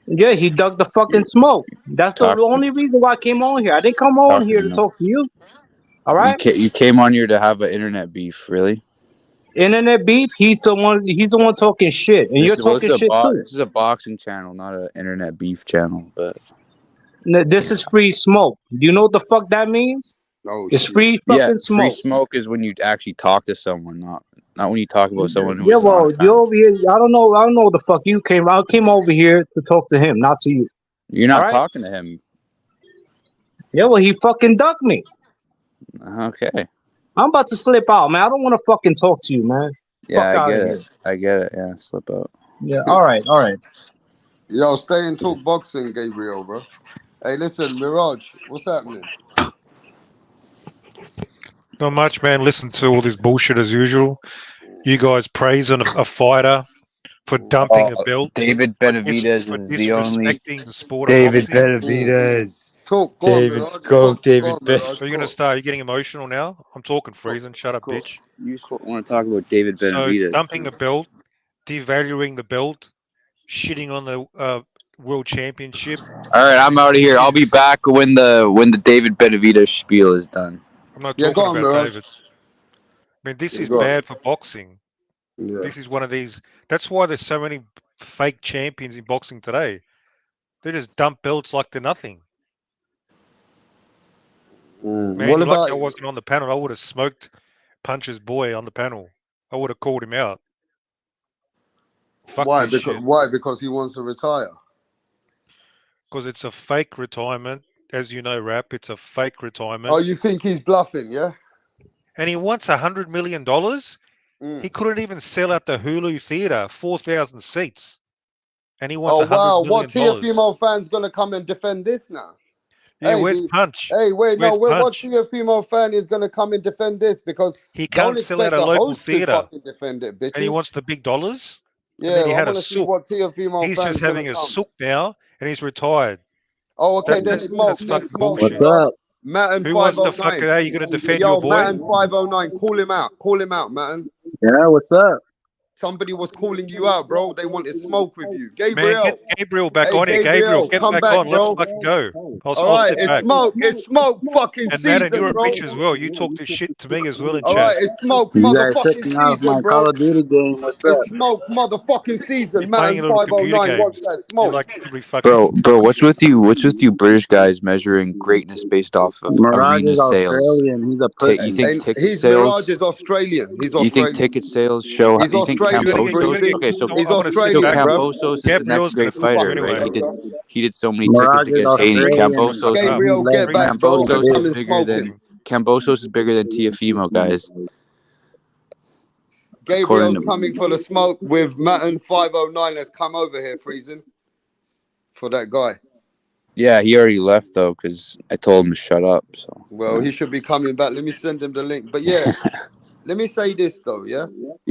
Yeah, he dug the fucking smoke. That's the only reason why I came on here. I didn't come on here to talk to you. All right? You came on here to have an internet beef, really? Internet beef. He's the one talking shit, and you're talking shit too. This is a boxing channel, not an internet beef channel. But this is free smoke. Do you know what the fuck that means? Oh, it's free fucking smoke. Free smoke is when you actually talk to someone, not when you talk about someone who Yeah, is well, not a fan. you over here. I don't know what the fuck you came. I came over here to talk to him, not to you. You're not All right? talking to him. Yeah, well, he fucking ducked me. Okay. I'm about to slip out, man. I don't want to fucking talk to you, man. Yeah, Fuck I out get of it. here. I get it. Yeah, slip out. Yeah, all right. Yo, stay and talk boxing, Gabriel, bro. Hey, listen, Mirage, what's happening? Not much, man. Listen to all this bullshit as usual. You guys praising a fighter for dumping a belt. David Benavidez for is the only disrespecting the sport David of boxing. Benavidez. Talk, go on, Mirage. David. So you're gonna start? You're getting emotional now. I'm talking freezing. Shut up, bitch. You want to talk about David Benavidez? So dumping a belt, devaluing the belt, shitting on the world championship. All right, I'm out of here. I'll be back when the David Benavidez spiel is done. I'm not talking about Mirage. David. I mean, this is bad for boxing. Yeah. This is one of these. That's why there's so many fake champions in boxing today. They just dump belts like they're nothing. Man, What you're about lucky I wasn't on the panel. I would have smoked Punch's boy on the panel. I would have called him out. Fuck why? this shit. Why? Because he wants to retire. Because it's a fake retirement, as you know, Rap. It's a fake retirement. Oh, you think he's bluffing, yeah? And he wants $100 million. He couldn't even sell out the Hulu Theater, 4,000 seats, and he wants $100 million. What Teofimo fans gonna come and defend this now? Yeah, where's Punch? Hey, wait, where's what Punch? Teofimo fan is gonna come and defend this? Because he can't sell out a local theater, fucking defend it, bitches. And he wants the big dollars. Yeah, and then he I had want a to see sook. what Teofimo He's fans just having a come. sook now, and he's retired. Oh, okay. There's smoke. That's fucking Bullshit. bullshit. What's up, Matt? Who wants to fuck it? Are you going to defend your boy? Matt 509. Call him out. Call him out, Matt. Yeah, what's up? Somebody was calling you out, bro. They wanted smoke with you. Gabriel. Man, get Gabriel back on here. Gabriel, get come back back, on. bro. Let's fucking go. All right, it's smoke. It's smoke fucking and season, Madden, you're bro. a bitch as well. You talk this shit to me as well in All chat. right, it's smoke You guys motherfucking took me off season, my bro. Call of Duty game. What's up? It's smoke motherfucking season. You're playing Madden a little computer 509. game. Watch that smoke. Like every fucking Bro, what's with you? What's with you British guys measuring greatness based off of Mirage arena is sales? Australian. He's a pussy. You think ticket Mirage sales? is Australian. He's Australian. You think ticket sales show? He's You think Australian. Cambosos? Okay, so he's so Australian, bro. Cambosos is the next great fighter, right? He did so many Mirage tickets is against Haney. Australian. Gabriel, get back, bro. Cambosos is bigger than Teofimo, guys. Gabriel's coming for the smoke with Matten 509. Let's come over here, freezing for that guy. Yeah, he already left though because I told him to shut up. So well, he should be coming back. Let me send him the link. But yeah, let me say this though. Yeah.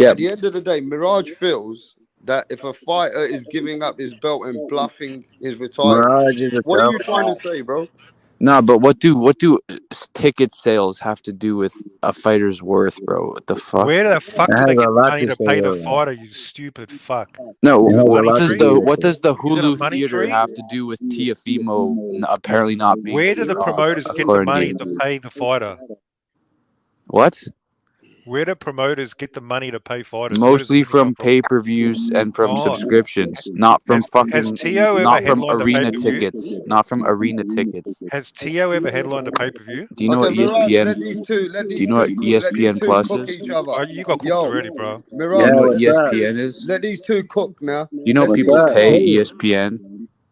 At the end of the day, Mirage feels that if a fighter is giving up his belt and bluffing his retirement, what are you trying to say, bro? No, but what do ticket sales have to do with a fighter's worth, bro? What the fuck? Where the fuck do they get money to pay the fighter, you stupid fuck? No, what does the Hulu Theater have to do with Teofimo apparently not being? Where do the promoters get the money to pay the fighter? What? Where do promoters get the money to pay fighters? Mostly from pay-per-views and from Oh. subscriptions, not from Has fucking, Tszyu ever not from headlined a arena pay-per-view? tickets, not from arena tickets. Has Tszyu ever headlined a pay-per-view? Do you know what Mirage, ESPN? let these two Do you know what ESPN Plus cook is? each other. Oh, you got cooked already, bro. Do you Mirage, know what what's up? ESPN is? let these two cook now. You know Let's people hear the pay smoke. ESPN.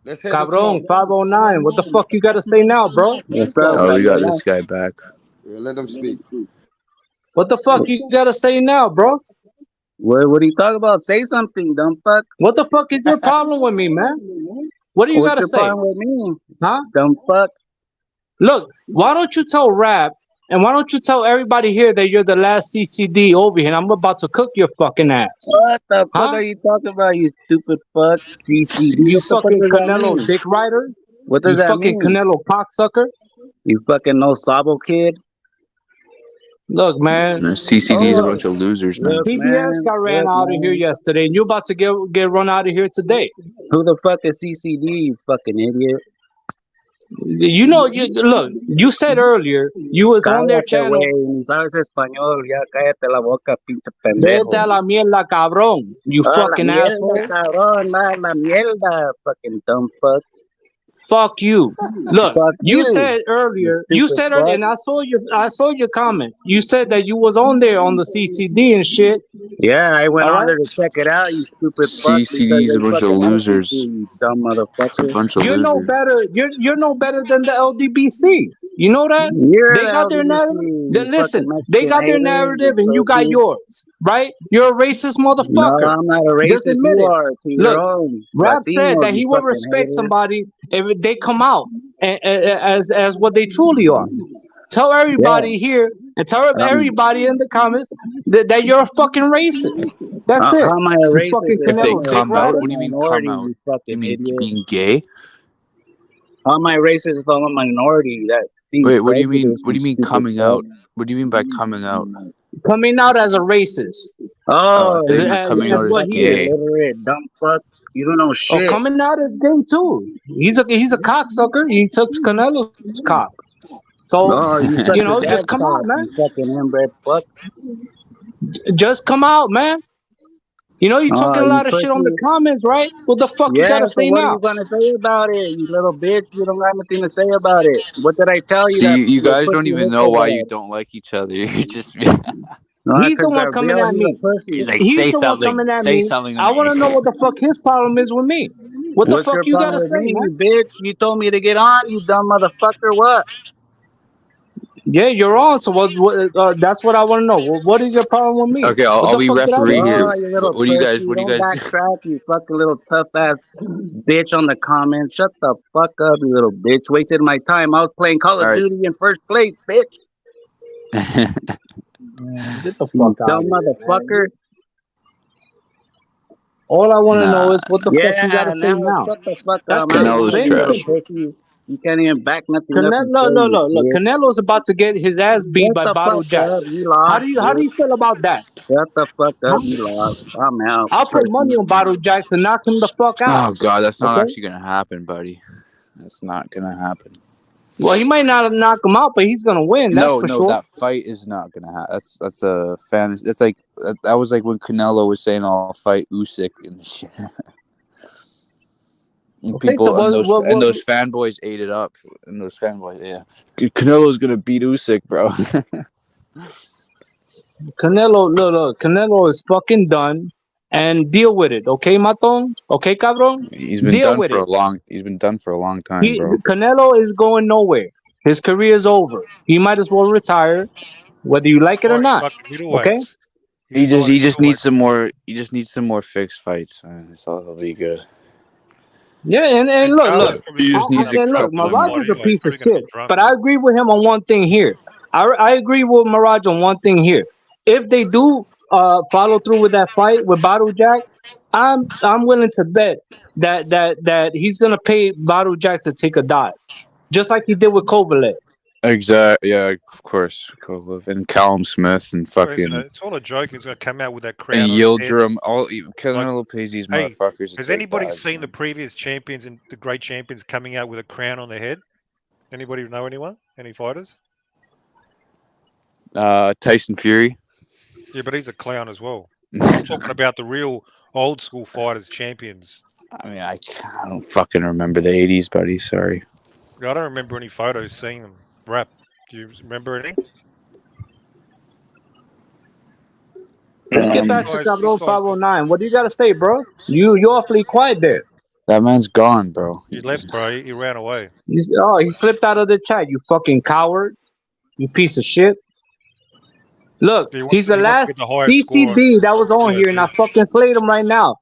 Let's hear the Cabron, smoke. 509. What the fuck you gotta say now, bro? Let's What's up, go. Oh, we got Bandana? this guy back. Yeah, let them speak. What the fuck you gotta say now, bro? What are you talking about? Say something, dumb fuck. What the fuck is your problem with me, man? What do you What's gotta your say? problem with me? Huh? Dumb fuck. Look, why don't you tell Rap and why don't you tell everybody here that you're the last CCD over here? I'm about to cook your fucking ass. What the fuck Huh? are you talking about, you stupid fuck? CCD. You What the fuck fucking does that Canelo mean? dick rider? What does You that fucking mean? Canelo cocksucker? You fucking no sabo kid. Look, man. CCD is a Oh, bunch of losers, man. look, TBS man. got ran Look, out of here man. yesterday, and you're about to get run out of here today. Who the fuck is CCD, you fucking idiot? You know, look. You said earlier you was on their Cállate, channel. güey. Ni sabes español. Ya cállate la boca, pinche Vete pendejo. a la mierda, cabrón. You Ah, la fucking mierda, asshole. cabrón. La mierda, fucking dumb fuck. Fuck you. Look, Fuck you you, said earlier, you stupid said fuck. earlier, and I saw your comment. You said that you was on there on the CCD and shit. Yeah, I went All on right. there to check it out, you stupid fuck, because CCD is a they bunch of fucking asked me to, losers. you dumb It's a motherfucker. bunch of You're no losers. better. You're no better than the LDBC. You know that? You're They the got their narrative. LDC, you Listen, fucking they Mexican got their hater, narrative, you and you got pussy. yours, right? You're a racist No, motherfucker. I'm not a Just racist, admit you it. are, to your Look, own. Rap said Latinos, that he you will fucking respect hater. somebody if they come out as what they truly are. Tell Yeah, everybody here and tell everybody in the comments that you're a fucking racist. That's it. how am I a You racist fucking if If they Canelo I'm dick come out, rider. what do you mean minority, come out? you fucking You mean idiot? being gay? How am I racist if I'm a minority? That being Wait, what do you mean? prejudiced, What do you you mean stupid coming fuck. out? What do you mean by coming out? Coming out as a racist. Oh, I Oh, thought you were As coming out as what fucking he is. gay. illiterate, dumb fuck. You don't know Oh, shit. coming out as gay too. He's a cocksucker. He took Canelo's cock. So, Oh, you suck you your know, just dad's come out, cock, man. you fucking inbred fuck. Just come out, man. You know, you talking a You lot of shit on the pussy. comments, right? What the fuck you Yeah, gotta so say what are now? you gonna say about it, you little bitch? You don't got nothing to say about it. What did I tell you that See, you your guys don't pussy even hit know so why you bad? don't like each other. You're just. No, He's the because one coming Gabriel, at he's a me. He's pussy. like, He's say the one something. coming at Say me. something to I want me. to know what the fuck his problem is with me. What the What's fuck your you problem gotta with say, me, man? you bitch? You told me to get on, you dumb motherfucker. What? Yeah, you're on. So that's what I want to know. What is your problem with me? Okay, What I'll the be fuck did I referee do? here. Oh, you little What do you pussy. guys? What do you Don't guys? backtrack, you fucking little tough ass bitch on the comments. Shut the fuck up, you little bitch. Wasted my time. I was playing Call All of right. Duty in first place, bitch. Get the You fuck out dumb of here, man. motherfucker. All I want to know Nah, is what the fuck you gotta Yeah, say now now. shut the fuck That's up, it. man. Canelo's You little Finish. trash. pussy. You can't even back nothing up you Canelo, say, no, you no, look. bitch. Canelo's about to get his ass beat Shut by the Bottle fuck Jack. up. You How lost, do you bitch. feel about that? Shut the fuck Huh? up. You lost. I'm out, I'll put money pussy. on Bottle Jack to knock him the fuck out. Oh God, that's not Okay. actually gonna happen, buddy. That's not gonna happen. Well, he might not knock him out, but he's gonna win. That's No, for no, sure. that fight is not gonna happen. That's a fan. It's like that was like when Canelo was saying, "I'll fight Usyk" and shit. And Okay, so people and those fanboys ate it up. And those fanboys, yeah, Canelo's gonna beat Usyk, bro. Canelo, look, Canelo is fucking done, and deal with it, okay, Maton? Okay, cabrón? He's been Deal done with for it. a long. He's been done for a long time, bro. Canelo is going nowhere. His career is over. He might as well retire, whether you like it or Fight not. fucking Okay? middleweights. He just needs some more. He just needs some more fixed fights. That's all. He'll be good. Yeah, and look, He just needs to and look, couple Mirage more is a fights. piece of shit, but I agree with him on one thing here. I agree with Mirage on one thing here. If they do follow through with that fight with Bottle Jack, I'm willing to bet that he's gonna pay Bottle Jack to take a dive, just like he did with Kovalev. Exactly. Yeah, of course. Kovalev and Callum Smith and fucking It's all a joke. He's going to come out with that crown and on his head. Yildirim. All Canelo pays these Hey, motherfuckers. To has take anybody dives, seen man. the previous champions and the great champions coming out with a crown on their head? Anybody know anyone? Any fighters? Tyson Fury. Yeah, but he's a clown as well. I'm talking about the real old school fighters, champions. I mean, I don't fucking remember the 80s, buddy. Sorry. I don't remember any photos seeing them rap. Do you remember any? Let's get back to Cabron 509. What do you got to say, bro? You're awfully quiet there. That man's gone, bro. He left, bro. He ran away. He slipped out of the chat. You fucking coward. You piece of shit. Look, he's the last CCD that was on here, and I fucking slayed him right now.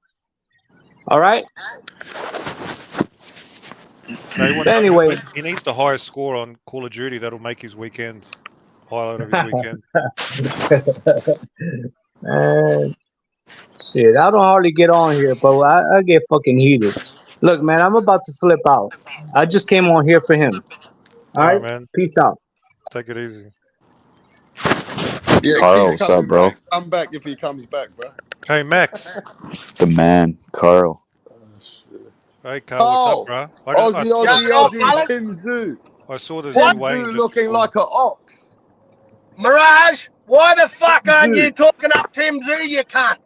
All right. Anyway, he needs the highest score on Call of Duty. That'll make his weekend. Highlight of his weekend. Man, shit, I don't hardly get on here, but I get fucking heated. Look, man, I'm about to slip out. I just came on here for him. All right, man. Peace out. Take it easy. Yeah, Carl, keep what's up, coming bro? back. Come back if he comes back, bro. Hey, Max. The man, Carl. Hey, Carl, what's up, bro? Aussie, Tim Tszyu. I saw the Tim Tszyu Tszyu looking like an ox. Mirage, why the fuck aren't you talking up Tim Tszyu, you cunt?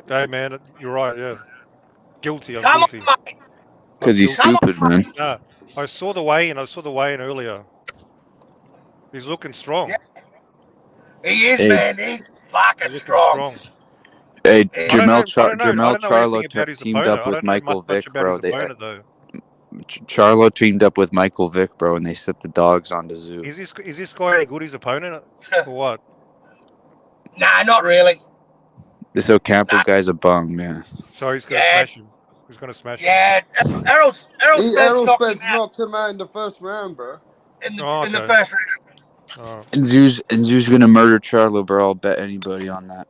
Hey, man, you're right, yeah. Guilty, I'm Come guilty. on, mate. Because he's stupid, man. No, I saw the weigh-in earlier. He's looking strong. Yeah. He is, Hey. man. He's fucking strong. Hey, I Jamel don't know Charlo anything about his teamed opponent. up I with don't know Michael much Vick, about bro. his opponent, though. Charlo teamed up with Michael Vick, bro, and they set the dogs on the Tszyu. Is this guy any good, his opponent, or what? Nah, not really. This Ocampo guy's a bum, man. So he's going to smash him. He's going to smash him. Yeah, Errol Spence knocked him out in the first round, bro. In the first round. And Tszyu's gonna murder Charlo, bro. I'll bet anybody on that.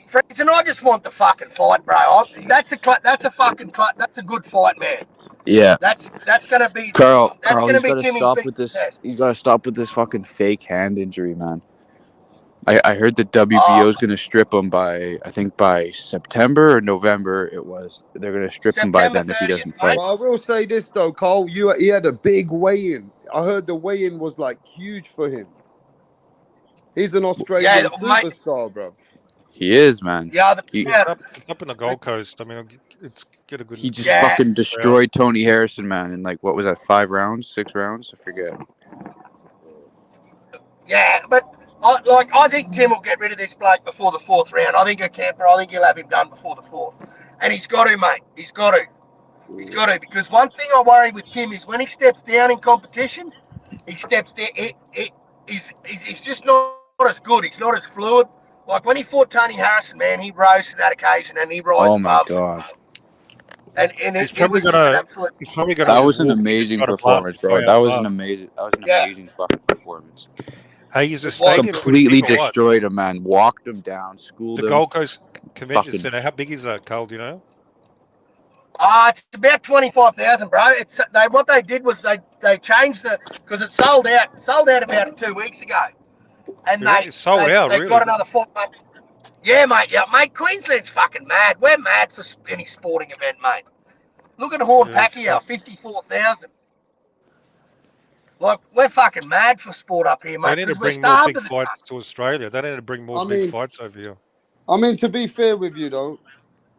Friends, I just want the fucking fight, bro. That's a good fight, man. Yeah. That's gonna be Carl, That's gonna he's be gotta Timmy's stop big with this. success. He's gotta stop with this fucking fake hand injury, man. I heard that WBO is gonna strip him by September or November. It was. They're gonna strip him by then if he doesn't fight. Well, I will say this though, Cole. He had a big weigh-in. I heard the weigh-in was like huge for him. He's an Australian superstar, bro. He is, man. Yeah, up in the Gold Coast. I mean, it's get a good. He just fucking destroyed Tony Harrison, man. In like, what was that? 5 rounds, 6 rounds? I forget. Yeah, but I think Tim will get rid of this bloke before the 4th round. I think he'll have him done before the 4th. And he's got to, mate. He's got to. He's got to, because one thing I worry with Tim is when he steps down in competition, he's just not as good. He's not as fluid. Like when he fought Tony Harrison, man, he rose to that occasion and he rose Oh my above. god. And He's probably gonna. That was an amazing performance, bro. That was an amazing fucking performance. Hey, he's a stadium completely destroyed him, man. Walked him down, schooled him. The Gold Coast Convention Fucking- Center. How big is that, Carl? Do you know? It's about 25,000, bro. What they did was they changed because it sold out about 2 weeks ago, and Really? It sold out, they really? got another 4 months. Yeah, mate. Queensland's fucking mad. We're mad for any sporting event, mate. Look at Horn Pacquiao, 54,000. Like we're fucking mad for sport up here, mate. They need to 'cause we're bring more starved big of it. fights to Australia. They need to bring more I big mean- fights over here. I mean, to be fair with you though,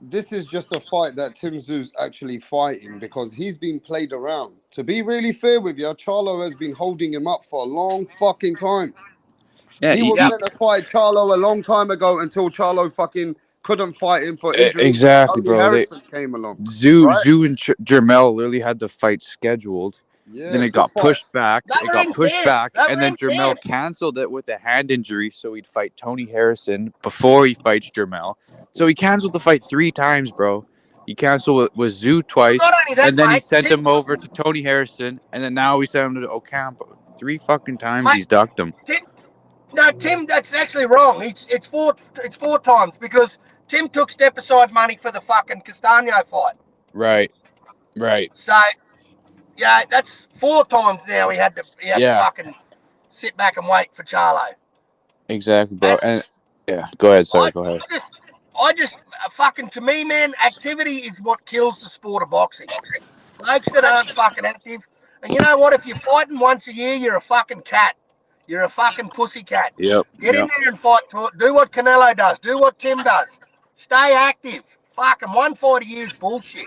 this is just a fight that Tim Tszyu's actually fighting because he's been played around. To be really fair with you, Charlo has been holding him up for a long fucking time. Yeah, he was meant to fight Charlo a long time ago until Charlo fucking couldn't fight him for injury. Exactly, Tony bro. Harrison came along. Tszyu and Jermel literally had the fight scheduled. Yeah, then it good got fight. pushed back. That It were got in pushed camp. back, That and were then in Jermel camp. canceled it with a hand injury, so he'd fight Tony Harrison before he fights Jermel. So he canceled the fight 3 times, bro. He canceled with Tszyu twice, Not only that, and then he mate, sent Tim- him over to Tony Harrison, and then now he sent him to Ocampo. 3 fucking times Mate, he's ducked him. Tim, that's actually wrong. It's four times because Tim took step aside money for the fucking Castagno fight. Right. So, yeah, that's 4 times now he had to fucking sit back and wait for Charlo. Exactly, bro. And yeah, go ahead. Sorry, go ahead. I just fucking, to me, man, activity is what kills the sport of boxing. Blokes that aren't fucking active. And you know what? If you're fighting once a year, you're a fucking cat. You're a fucking pussycat. Yep. Get in Yep. there and fight. Do what Canelo does. Do what Tim does. Stay active. Fucking 1 fight a year is bullshit.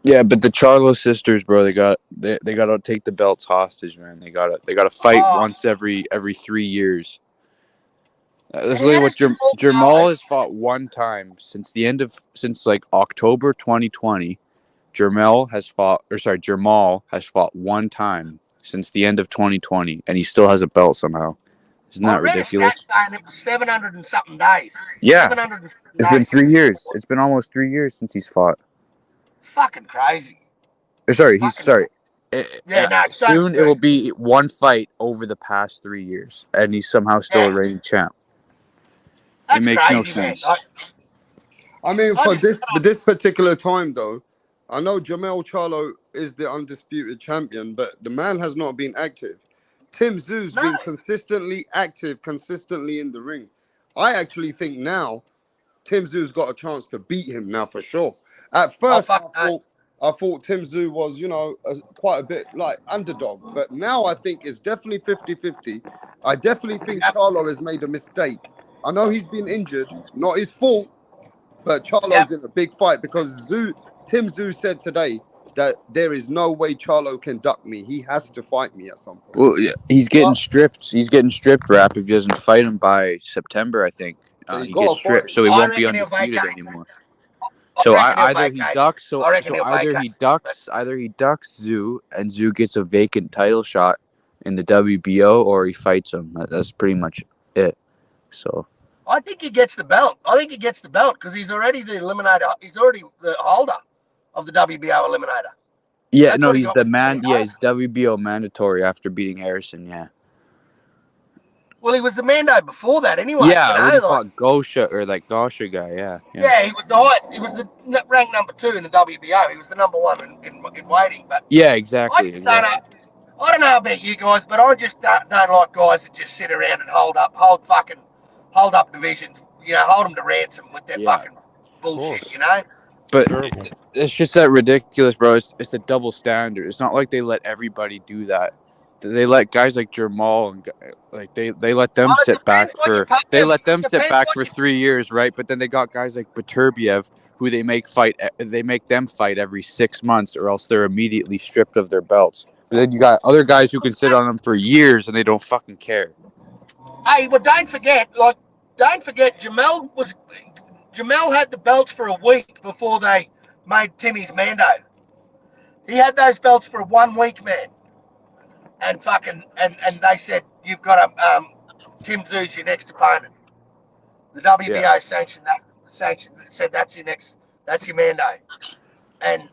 Yeah, but the Charlo sisters, bro, they got to take the belts hostage, man. They gotta fight once every 3 years. That's really what Jamal has fought one time since like October 2020. Jamal has fought one time since the end of 2020, and he still has a belt somehow. Isn't that ridiculous? I read a stat saying it was 700 and something days. Yeah, 700 it's been 3 years. It's been almost 3 years since he's fought. Fucking crazy. Sorry. Soon it will be one fight over the past 3 years, and he's somehow still a reigning champ. That's it makes crazy, no sense. Man. I mean, for this particular time, though, I know Jermell Charlo is the undisputed champion, but the man has not been active. Tim Tszyu's been consistently active, consistently in the ring. I actually think now Tim Tszyu's got a chance to beat him now for sure. At first, I thought Tim Tszyu was, quite a bit like underdog, but now I think it's definitely 50-50. I definitely think Charlo has made a mistake. I know he's been injured, not his fault, but Charlo's in a big fight because Tim Tszyu said today that there is no way Charlo can duck me. He has to fight me at some point. Well, yeah, he's getting stripped. He's getting stripped, Rap, if he doesn't fight him by September, I think. He gets stripped, so he won't be undisputed anymore. So either he ducks, either he ducks Tszyu, and Tszyu gets a vacant title shot in the WBO, or he fights him. That's pretty much it. So I think he gets the belt. Because he's already the eliminator. He's already the holder of the WBO eliminator. Yeah, no, he's the man. Yeah, he's WBO mandatory after beating Harrison. Yeah. Well, he was the Mando before that, anyway. Yeah, when he fought Gosha guy. Yeah. Yeah, he was the height. He was the ranked number 2 in the WBO. He was the number 1 in weighting. But yeah, exactly. I don't know about you guys, but I just don't like guys that just sit around and hold up divisions. Hold them to ransom with their fucking bullshit. But it's just that ridiculous, bro. It's a double standard. It's not like they let everybody do that. They let guys like Jamal and they let them sit back for 3 years, right? But then they got guys like Beterbiev who they make them fight every 6 months, or else they're immediately stripped of their belts. But then you got other guys who can sit on them for years and they don't fucking care. Hey, but don't forget, Jamel had the belts for a week before they made Timmy's Mando. He had those belts for 1 week, man. And they said, you've got Tim Tszyu's your next opponent. The WBO said that's your Mando. And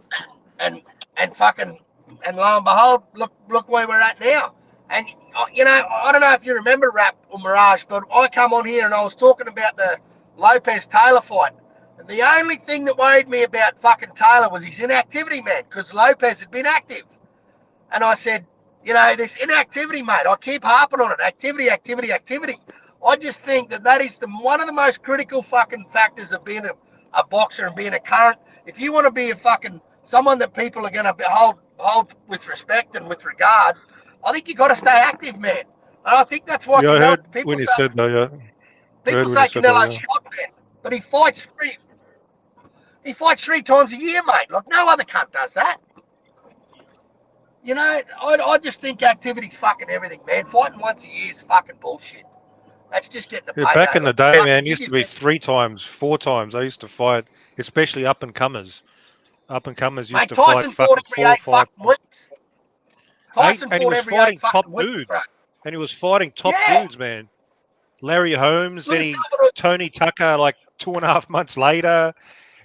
lo and behold, look where we're at now. And I don't know if you remember Rap or Mirage, but I come on here and I was talking about the Lopez Taylor fight. And the only thing that worried me about fucking Taylor was his inactivity, man, because Lopez had been active. And I said, this inactivity, mate, I keep harping on it. Activity. I just think that is one of the most critical fucking factors of being a boxer and being a current. If you want to be a fucking someone that people are going to hold with respect and with regard, I think you got to stay active, man. And I think that's why I heard when you said that, yeah. People say Canelo's shot, man, but he fights 3 times a year, mate. Like no other cunt does that. I just think activity's fucking everything, man. Fighting once a year is fucking bullshit. That's just getting a payday. Back in the day, man, used to be 3 times, 4 times. I used to fight, especially up and comers. Up and comers used to fight fucking 4 or 5 weeks. And he was fighting top dudes. And he was fighting top dudes, man. Larry Holmes, then Tony Tucker like 2.5 months later,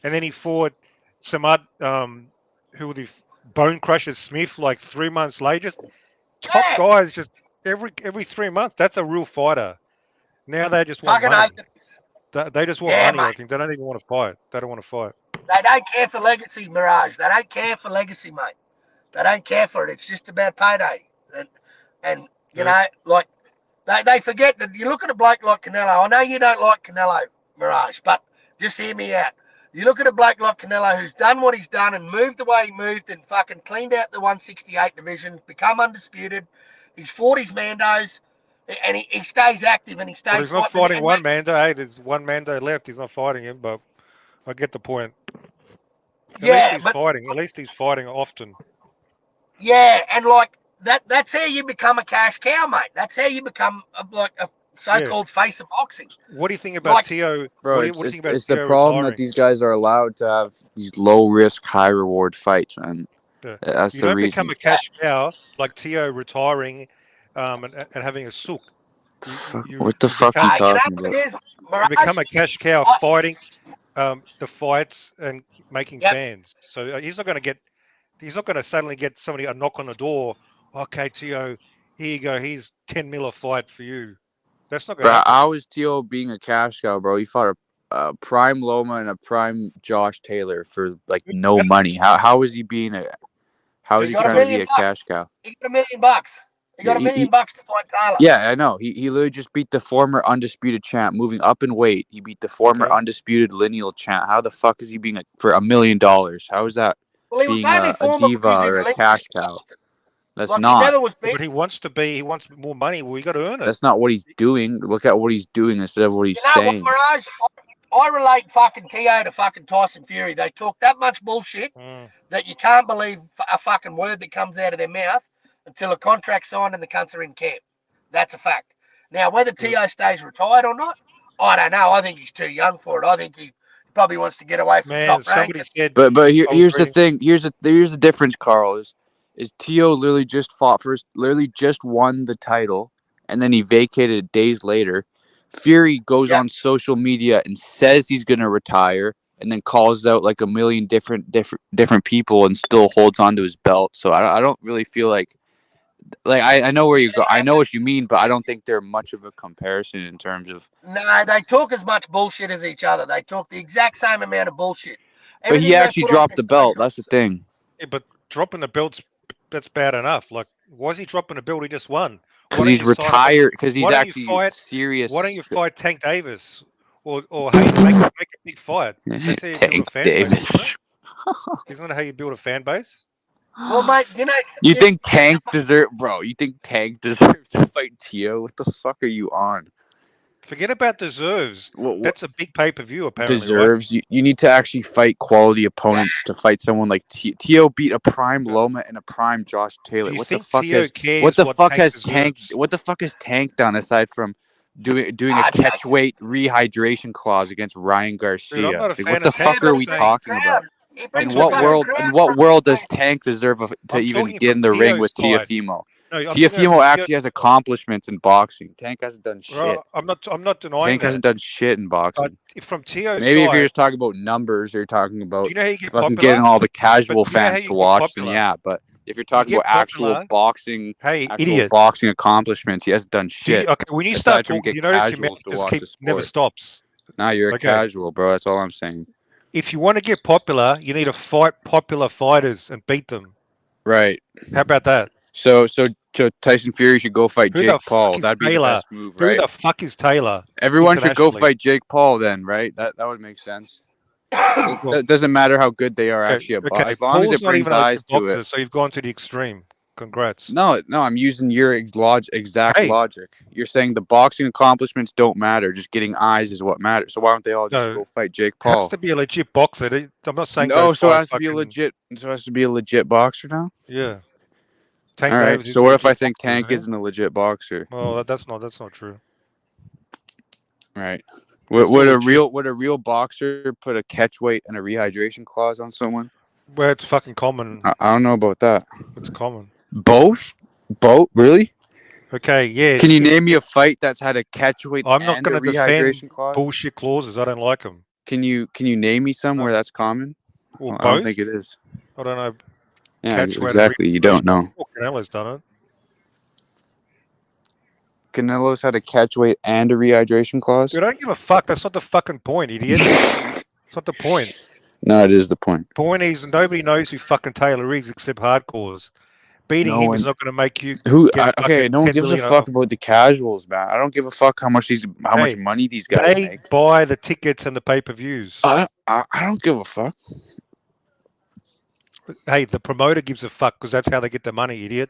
and then he fought some other who were the Bone Crusher Smith like 3 months later. Just top guys, just every 3 months. That's a real fighter. Now they just want money. They just want money. Mate. I think they don't even want to fight. They don't want to fight. They don't care for legacy, Mirage. They don't care for legacy, mate. They don't care for it. It's just about payday. And you know, like they forget that you look at a bloke like Canelo. I know you don't like Canelo, Mirage, but just hear me out. You look at a bloke like Canelo who's done what he's done and moved the way he moved and fucking cleaned out the 168 division, become undisputed. He's fought his Mandos. and he stays active and he stays Well, he's not fighting one Mando. Hey, there's one Mando left. He's not fighting him, but I get the point. At least he's fighting. At least he's fighting often. Yeah, and like that's how you become a cash cow, mate. That's how you become a so-called face of boxing. What do you think about Tszyu? Bro, what do you think about it's the Tszyu problem retiring? that these guys are allowed to have these low risk, high reward fights, man. Yeah. That's you the don't reason. become a cash cow like Tszyu retiring, and having a sook. What the fuck are you talking about? You become a cash cow fighting the fights and making fans. So he's not going to suddenly get somebody a knock on the door. Okay, Tszyu, here you go. Here's 10 mil a fight for you. That's not going to happen. How is Tszyu being a cash cow, bro? He fought a prime Loma and a prime Josh Taylor for like no money. How is he being a? How is he trying to be a cash cow? He got $1 million. He got $1 million to fight Taylor. Yeah, I know. He literally just beat the former undisputed champ, moving up in weight. He beat the former undisputed lineal champ. How the fuck is he being for $1 million? How is that being a diva or a cash cow? That's not. But he wants to be. He wants more money. Well, you got to earn it. That's not what he's doing. Look at what he's doing instead of what he's saying. What, I relate fucking Tszyu to fucking Tyson Fury. They talk that much bullshit that you can't believe a fucking word that comes out of their mouth until a contract's signed and the cunts are in camp. That's a fact. Now, whether Tszyu stays retired or not, I don't know. I think he's too young for it. I think he probably wants to get away from top rank. But here's the thing. Here's the difference, Carl. Is Tszyu literally just fought first, literally just won the title, and then he vacated it days later. Fury goes on social media and says he's gonna retire, and then calls out like a million different people and still holds on to his belt. So I don't really feel like I know where you go. I know what you mean, but I don't think they're much of a comparison in terms of. No, they talk as much bullshit as each other. They talk the exact same amount of bullshit. But he actually dropped the belt. That's the thing. Yeah, but dropping the belt's that's bad enough. Like, why is he dropping the belt? He just won. Because he's retired. Because he's actually serious. Why don't you fight Tank Davis? Or hey, make a big fight. That's how you build a fan base. Isn't that how you build a fan base? Well, mate, you think Tank deserves to fight Tszyu? What the fuck are you on? Forget about deserves. That's a big pay-per-view, apparently. Deserves. Right? You need to actually fight quality opponents to fight someone like Tszyu beat a prime Loma and a prime Josh Taylor. What the fuck has Tank done aside from doing a catch weight rehydration clause against Ryan Garcia? Dude, I'm not a fan what the fuck are we talking about? In what world does Tank deserve to even get in the ring with Teofimo? Teofimo actually has accomplishments in boxing. Tank hasn't done shit. Well, I'm not denying Tank hasn't done shit in boxing. From Tszyu's maybe side, if you're just talking about numbers, or you're talking about you know how you get fucking getting all the casual fans to watch, then yeah. But if you're talking about actual boxing, boxing accomplishments, he hasn't done shit. Okay, when you start talking, you notice your mouth just never stops. Now you're a casual, bro. That's all I'm saying. If you want to get popular, you need to fight popular fighters and beat them. Right. How about that? So Tyson Fury should go fight Jake Paul. That'd be the best move, right? Who the fuck is Taylor? Everyone should go fight Jake Paul then, right? That would make sense. It doesn't matter how good they are actually at boxing, as long as it brings eyes to it. So you've gone to the extreme. Congrats. No, I'm using your exact logic. You're saying the boxing accomplishments don't matter. Just getting eyes is what matters. So why don't they all just go fight Jake Paul? It has to be a legit boxer. I'm not saying no. So it has to be a legit. So it has to be a legit boxer now. Yeah. All right. So what if I think Tank isn't a legit boxer? Well, that's not true. Right. Would a real boxer put a catch weight and a rehydration clause on someone? Well, it's fucking common. I don't know about that. It's common. Both? Really? Okay, yeah. Can you name me a fight that's had a catch weight I'm not going to defend clause? Bullshit clauses. I don't like them. Can you name me some where that's common? Well, I don't think it is. I don't know. Yeah, exactly. You don't know. Canelo's done it. Canelo's had a catch weight and a rehydration clause? Dude, I don't give a fuck. That's not the fucking point, idiot. It's not the point. No, it is the point. Point is, nobody knows who fucking Taylor is except hardcores. Beating him is not going to make you. No one gives a fuck about the casuals, man. I don't give a fuck how much money these guys make. They buy the tickets and the pay-per-views. I don't give a fuck. Hey, the promoter gives a fuck because that's how they get the money, idiot.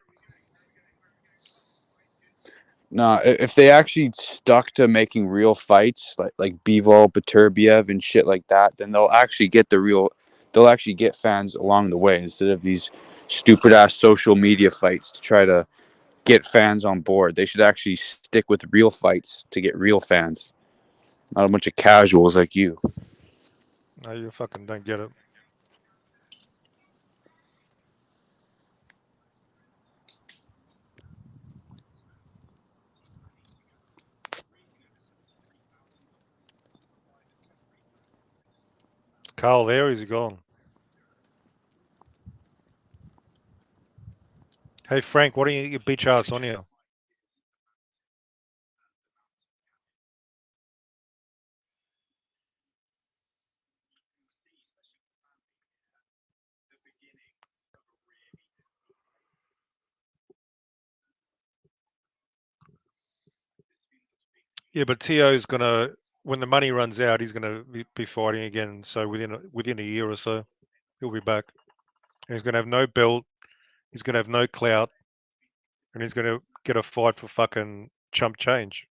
No, if they actually stuck to making real fights, like Bivol, Beterbiev, and shit like that, then they'll actually get they'll actually get fans along the way instead of these stupid ass social media fights to try to get fans on board. They should actually stick with real fights to get real fans, not a bunch of casuals like you. No, you fucking don't get it. Carl there, is he gone? Hey Frank, why don't you get your bitch ass on here? Yeah, but Teo's gonna, when the money runs out, he's gonna be fighting again. So within a year or so, he'll be back, and he's gonna have no belt. He's gonna have no clout, and he's gonna get a fight for fucking chump change.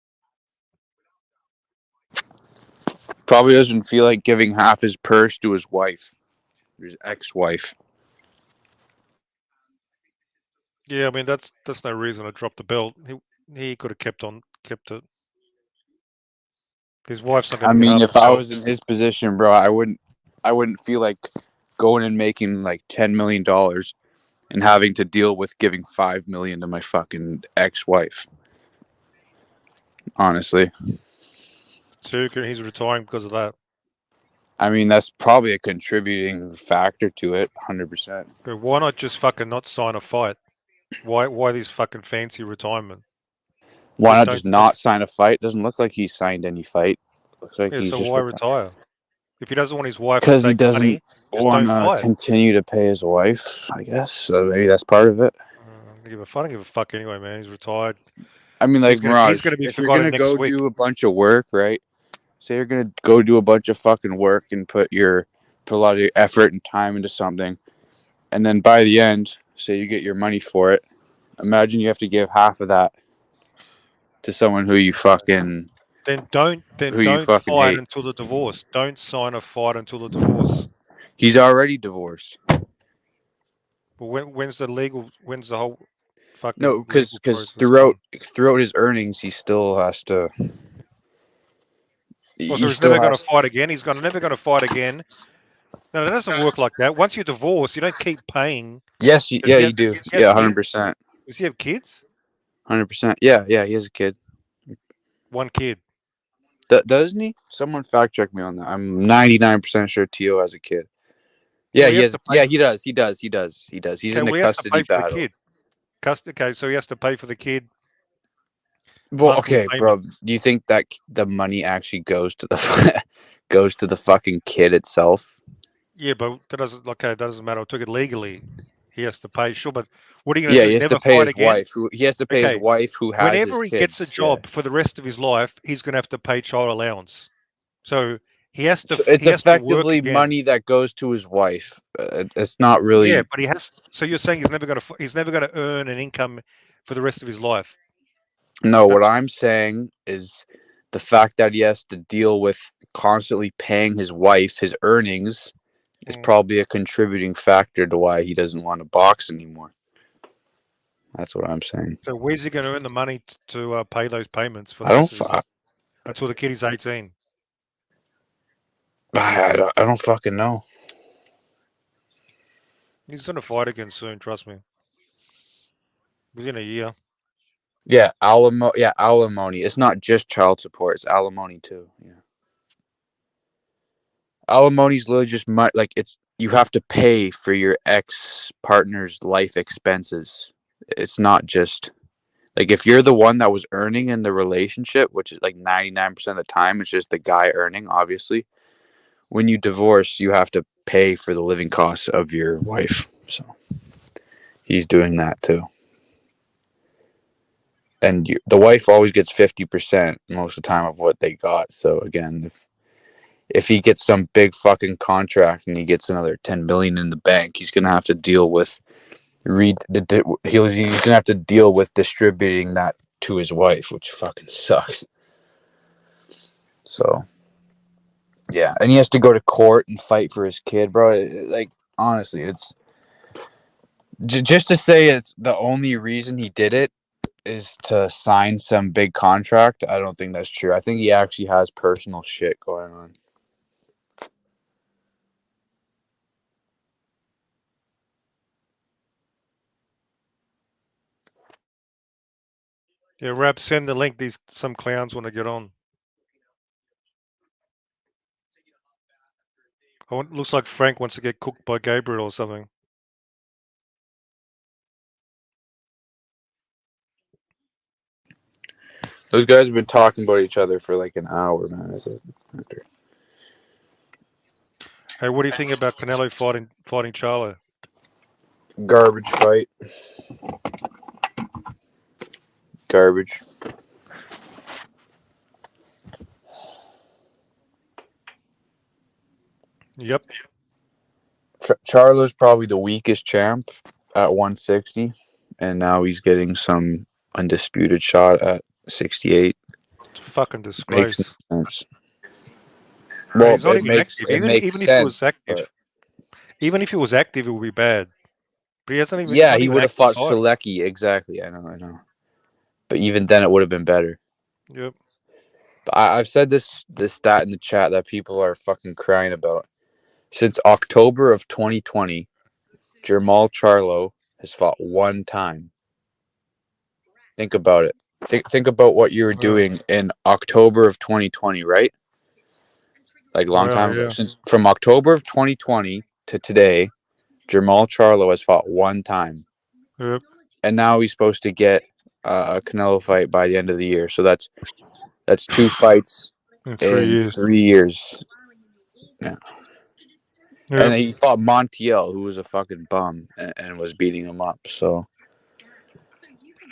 Probably doesn't feel like giving half his purse to his wife, his ex-wife. Yeah, I mean that's no reason to drop the belt. He could have kept it. His wife's not gonna I get mean, half if the I belt. was in his position, bro, I wouldn't feel like going and making like $10 million and having to deal with giving $5 million to my fucking ex-wife. Honestly, So he's retiring because of that. I mean that's probably a contributing factor to it, 100%. But why not just fucking not sign a fight? Why this fucking fancy retirement? Why not Don't just not sign a fight? Doesn't look like he signed any fight. Looks like yeah. he's So just why retire? If he doesn't want his wife to because he take doesn't money, just want don't to fight. continue to pay his wife, I guess. So maybe that's part of it. I don't give a fuck anyway, man. He's retired. I mean, like He's Mirage, gonna be if you're forgotten gonna next go week. do a bunch of work, right? Say you're gonna go do a bunch of fucking work and put a lot of your effort and time into something, and then by the end, say you get your money for it. Imagine you have to give half of that to someone who you fucking Then don't fight hate. until the divorce. Don't sign a fight until the divorce. He's already divorced. But when's the whole fucking No, legal because process throughout done? his earnings, he still has to. Oh, He so he's still never going to has. fight again. Never going to fight again. No, that doesn't work like that. Once you divorce, you don't keep paying. Yes, yeah, you do. Does he have Yeah, kids? 100%. Does he have kids? 100%. Yeah, he has a kid. One kid. Doesn't he? Someone fact check me on that. I'm 99% sure Tio has a kid. Yeah, Well, he has. Yeah, he does. He does. He's Okay, in a well, he has to custody pay for the battle. kid. Okay, so he has to pay for the kid. Well, Monthly okay, bro. payments. Do you think that the money actually goes to the goes to the fucking kid itself? Yeah, but that doesn't matter. I took it legally. He has to pay. Sure, but what are you going Yeah, to he do? has to Never pay fight his again? wife. He has to pay his wife who has his Whenever he kids. gets a job for the rest of his life, he's going to have to pay child allowance. So he has to. So it's He has to work effectively again. money that goes to his wife. It's not really. Yeah, but he has. So you're saying he's never going to earn an income for the rest of his life? No, what I'm saying is the fact that he has to deal with constantly paying his wife his earnings is probably a contributing factor to why he doesn't want to box anymore. That's what I'm saying. So where's he going to earn the money to pay those payments for the I rest don't. of his life until the kid is 18? I don't fucking know. He's going to fight again soon. Trust me. Within a year. Yeah, alimony. It's not just child support; it's alimony too. Yeah, alimony is literally just like it's you have to pay for your ex partner's life expenses. It's not just like if you're the one that was earning in the relationship, which is like 99% of the time, it's just the guy earning. Obviously, when you divorce, you have to pay for the living costs of your wife. So he's doing that too. And the wife always gets 50% most of the time of what they got. So again, if he gets some big fucking contract and he gets another 10 million in the bank, he's gonna have to deal with he's gonna have to deal with distributing that to his wife, which fucking sucks. So, yeah, and he has to go to court and fight for his kid, bro. Like, honestly, it's just to say it's the only reason he did it is to sign some big contract. I don't think that's true. I think he actually has personal shit going on. Yeah, Rap, send the link. Some clowns want to get on. Looks like Frank wants to get cooked by Gabriel or something. Those guys have been talking about each other for like an hour, man. Hey, what do you think about Canelo fighting Charlo? Garbage fight. Garbage. Yep. Charlo's probably the weakest champ at 160, and now he's getting some undisputed shot at 68. It's a fucking disgrace. Makes no sense. Well, he's not it even makes active. it Even makes if sense. he was active, even if he was active, it would be bad. But he hasn't even. Yeah, he would have fought Strzelecki. Exactly. I know. But even then, it would have been better. Yep. But I've said this stat in the chat that people are fucking crying about. Since October of 2020, Jermall Charlo has fought one time. Think about it. Think about what you were doing in October of 2020, right? Like a long time ago. Since from October of 2020 to today, Jermall Charlo has fought one time. Yep. And now he's supposed to get a Canelo fight by the end of the year. So that's 2 fights in 3 years. Yeah. Yep. And he fought Montiel, who was a fucking bum and was beating him up. So,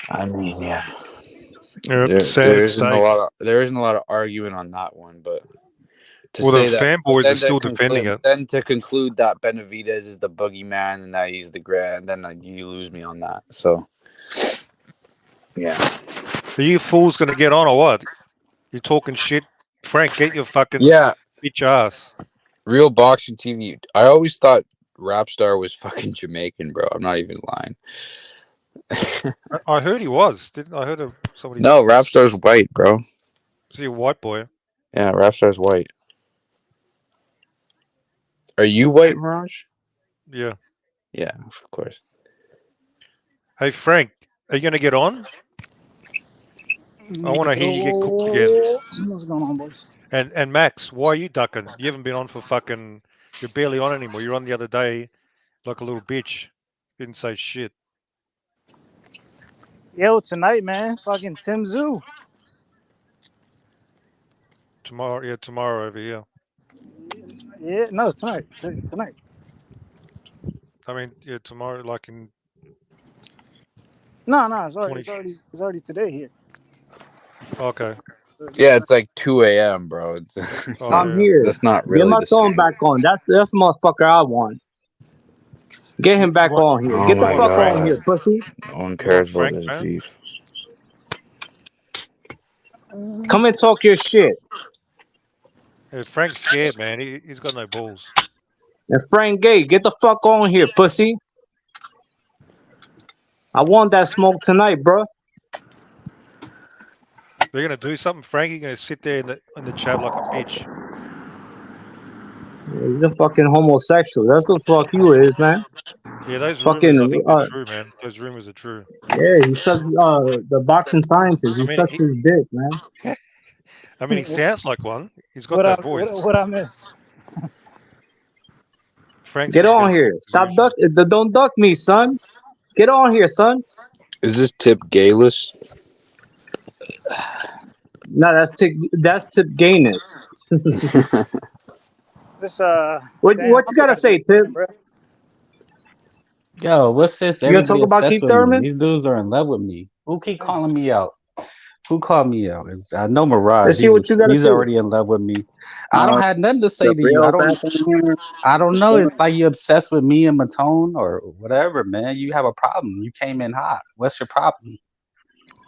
I mean, yeah. Yep. There isn't a lot of arguing on that one, but to well, say the that fanboys are still defending it. Then to conclude that Benavidez is the boogeyman and that he's the grand, then you lose me on that. So, yeah. Are you fools gonna get on or what? You talking shit, Frank? Get your fucking bitch ass. Real boxing TV. I always thought WRAPSTAR was fucking Jamaican, bro. I'm not even lying. I heard he was. Didn't I? Heard of somebody. No, WRAPSTAR's white, bro. Is he a white boy? Yeah, WRAPSTAR's white. Are you white, Mirage? Yeah. Yeah, of course. Hey, Frank, are you gonna get on? I want to hear you get cooked again. What's going on, boys? And Max, why are you ducking? You haven't been on for fucking. You're barely on anymore. You're on the other day, like a little bitch. Didn't say shit. Yo, tonight, man, fucking Tszyu. Tomorrow over here. Yeah, no, it's tonight. Tonight. I mean, yeah, tomorrow, like in. No, it's already today here. Okay. Yeah, it's like 2 a.m., bro. I'm here. That's not really Get my the phone same. back on. That's the motherfucker I want. Get him back on here. Oh Get the my fuck God. on here, pussy. No one cares about this beef. Come and talk your shit. Hey, Frank's scared, man. He's got no balls. And Frank Gay, get the fuck on here, pussy. I want that smoke tonight, bro. They're gonna do something, Frank. You're gonna sit there in the chat like a bitch. He's a fucking homosexual. That's the fuck you is, man. Yeah, those fucking, rumors, I think they're true, man. Those rumors are true. Yeah, he sucks. The boxing scientist. He sucks his dick, man. I mean, he sounds like one. He's got that voice. What I miss? Frank's Get on here. Stop duck. Don't duck me, son. Get on here, son. Is this Tip Gayless? No, that's Tip Gayness. This What you gotta say, Tip? Yo, what's this? You gonna talk about Keith Thurman? These dudes are in love with me. Who keep calling me out? Who called me out? I know Mirage. Let's see what you gotta He's say. already in love with me. I don't have nothing to say to you. I don't know. It's like you obsessed with me and Matone or whatever, man. You have a problem. You came in hot. What's your problem?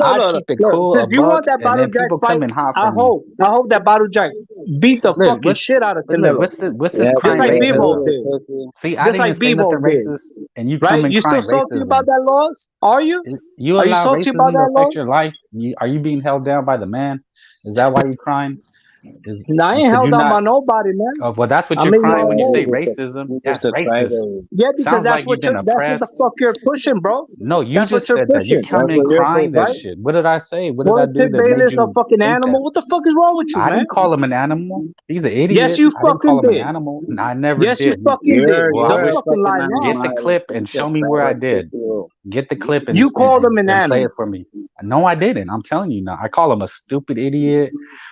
look. keep it cool, Since a you buck, want that and Bottle then Jack people fight, come in hot I for me. hope that Bottle Jack beat the Look, fucking shit out of look, Canelo. what's this Just crying like Bebo racism? did. See, I Just didn't even like say nothing Bebo did. racist, and you Right? come and You still crying salty racism. about that laws? Are you? You Are you allow salty about racism to that affect laws? your life? Are you being held down by the man? Is that why you crying? No, I ain't Could held you down by not? nobody, man. Oh, well, that's what I you're make my crying own when you say moves. racism. That's racist. Yeah, because Sounds like you've been that's what the oppressed. fuck you're pushing, bro. No, you That's what just you're said that. You pushing. come in crying this Right? shit. What did I say? What did I Boy, do Sid that made Bayless a you fucking think animal. that? What the fuck is wrong with you, I man? didn't call him an animal. He's an Yes, idiot. you I didn't call fucking him an did. animal. No, I never Yes, you did. fucking did. Well, Don't fucking lie now. get the clip and show me where I did. Get the clip You called him an and play animal. it for me. No, I didn't. I'm telling you now. I call him a stupid idiot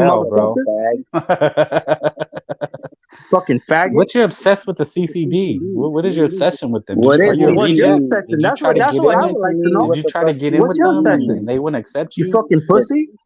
hell, bro. Fucking faggot. What's your obsessed with the CCD? What is your obsession with them? What Are is you a What's vegan? your CCD? obsession? Did you try to That's get what I in? would like to know. Did you try to get in What's with your them obsession? and they wouldn't accept You you? fucking pussy.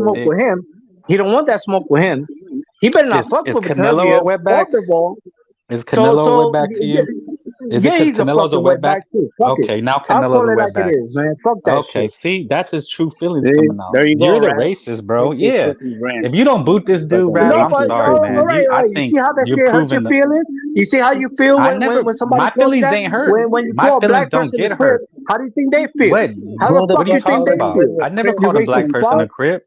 smoke dicks. with him. He don't want that smoke with him. He better not fuck Is with Canelo a Beterbiev or wetback? Bivol. Is Canelo a wetback to you? Is it because He's a Canelo's a fucking wetback? wetback too. Fuck it. Okay, now I'll Canelo's call a it like it wetback. is, man. Fuck that Okay, shit. see, that's his true feelings See, coming out. there you go, You're the Rap. racist, bro. Take this Yeah. fucking rant. If you don't boot this dude, Fucking Rap, No, I'm but sorry, all man. right, all I right. You think see how that you're shit hurt your proving. feelings? You see how you feel I when never. somebody My calls feelings that? ain't hurt. When you My call a feelings black don't person get a crip, hurt. how do you think they feel? What? How the What fuck are you you think talking they about? feel? I never You called a black racist person fuck. a crip.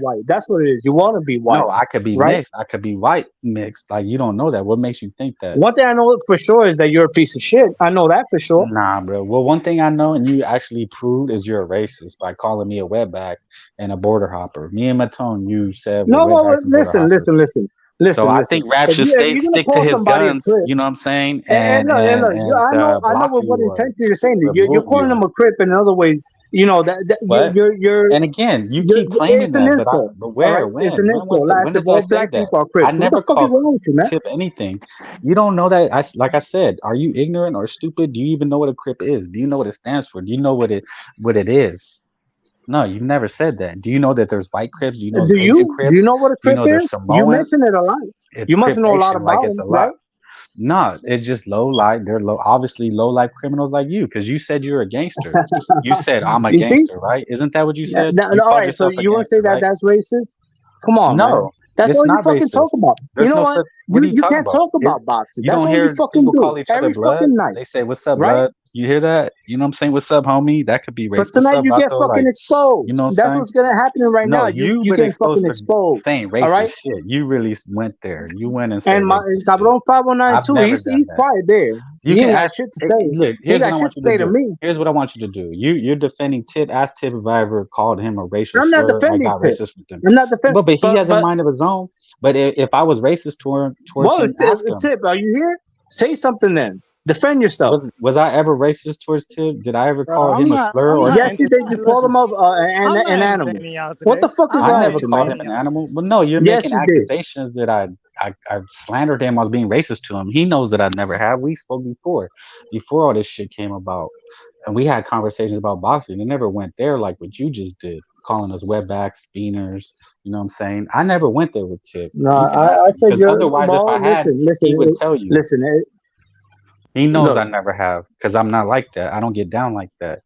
white. That's what it is. You want to be white. No, I could be right? mixed. I could be white mixed. Like you don't know that. What makes you think that? One thing I know for sure is that you're a piece of shit. I know that for sure. Nah, bro. Well, one thing I know, and you actually proved, is you're a racist by calling me a wetback and a border hopper. Me and Matone, you said we're No, well, wetbacks and border listen. hoppers. So I think Rap should stick to his guns. You know what I'm saying? And look, I know with what block intention you're saying. remove You're calling you. him a crip. In other ways, you know that What? you're And again, you keep claiming it's an that, insult. but All where, right, it's an when was insult. the, Like when if did I all say black that? people are I Crips. What never the fuck is called wrong with you, man? Tip anything. You don't know that. Like I said, are you ignorant or stupid? Do you even know what a Crip is? Do you know what it stands for? Do you know what it is? No, you never said that. Do you know that there's white Crips? Do you know Do there's Asian you Crips? know what a Do you Crip know there's is? You Samoans? mention it a lot. It's You must Crip know a lot Nation, like about it's a them, lot. right? No, it's just low life. They're obviously low life criminals like you, because you said you're a gangster. You said I'm a You see? gangster, right? Isn't that what you said? You All called right, so yourself a you want to say gangster, that right? that's racist? Come on, man. No, That's it's all you not fucking talk racist. about. You There's know no what? such. What are you You talking can't about? talk about boxing. You That's don't all you hear fucking people do call each other every blood. fucking night, They say, "What's up, right? blood?" You hear that? You know what I'm saying? What's up, homie? That could be But racist. What's tonight up, you get Vato? fucking Like, exposed. you know what I'm That's saying? what's gonna happen right No, now. you You been getting exposed fucking for exposed. saying All right. racist shit. You really went there. You went and said And my racist shit. Cabron 509 I've too. never He's done that. quiet there. You He can ain't got ask. shit to say. Look, He ain't here's what got I shit want to you to say to do. me. Here's what I want you to do. You're defending Tip. Ask Tip if I ever called him a racial I'm not slur. I defending got Tip. racist with him. I'm not defending. But he has a But mind of his own. But if I was racist towards well, him, ask him. Tip, are you here? Say something then. Defend yourself. Was I ever racist towards Tip? Did I ever Bro, call him a slur I'm or not Yes, you something? did. You entertaining. called him Listen, up I'm not an animal. entertaining y'all What today. the fuck is I'm I wrong not never with you, called man? him an entertaining y'all. animal. But no, you're Yes, making you did. accusations that I slandered him. I was being racist to him. He knows that I never have. We spoke before all this shit came about, and we had conversations about boxing. It never went there like what you just did, calling us wetbacks, beaners. You know what I'm saying? I never went there with Tip. No, You can ask I him said because you're. otherwise, if Well, I had, he would tell you. listen. He knows Look, I never have because I'm not like that. I don't get down like that.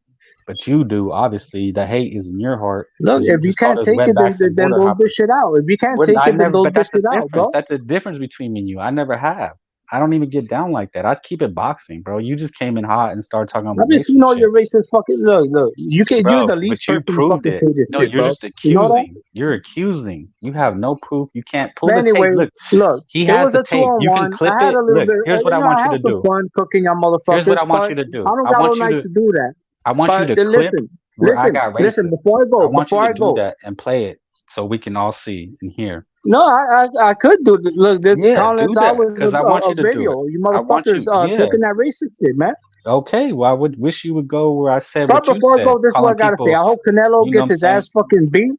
But you do, obviously. The hate is in your heart look. because you If you just called can't us take it, wetbacks and then border don't hoppers. dish it out. If you can't Well, take I it, then never, don't but dish that's the it out, difference. bro. That's the difference between me and you. I never have. I don't even get down like that. I keep it boxing, bro. You just came in hot and started talking I've about been seeing racist all shit. your racist fucking look. You're Bro, the least but you person to proved fucking it. say this No, shit, you're bro. just You know that? accusing. You're accusing. You have no proof. You can't pull But the tape. anyway, Look, look. he It has was the a two tape. on You can one. clip I had it. a little Look, bit. here's what I I want you had to some do. fun cooking y'all Here's what motherfuckers, I want but you to do. I don't I got all want you night to to do that. I want you But to clip where I got listen. racist. Before I I go, want you to do go. that and play it so we can all see and hear. No, I could do. Look, this Yeah, Collins do that hours because I want a you to do it. video. You I want motherfuckers you. Yeah. cooking that racist shit, man. Okay. Well, I would wish you would go where I said But what you before I said, go, this is what calling I gotta say. people. I hope Canelo You know what gets I'm his saying? ass fucking beat,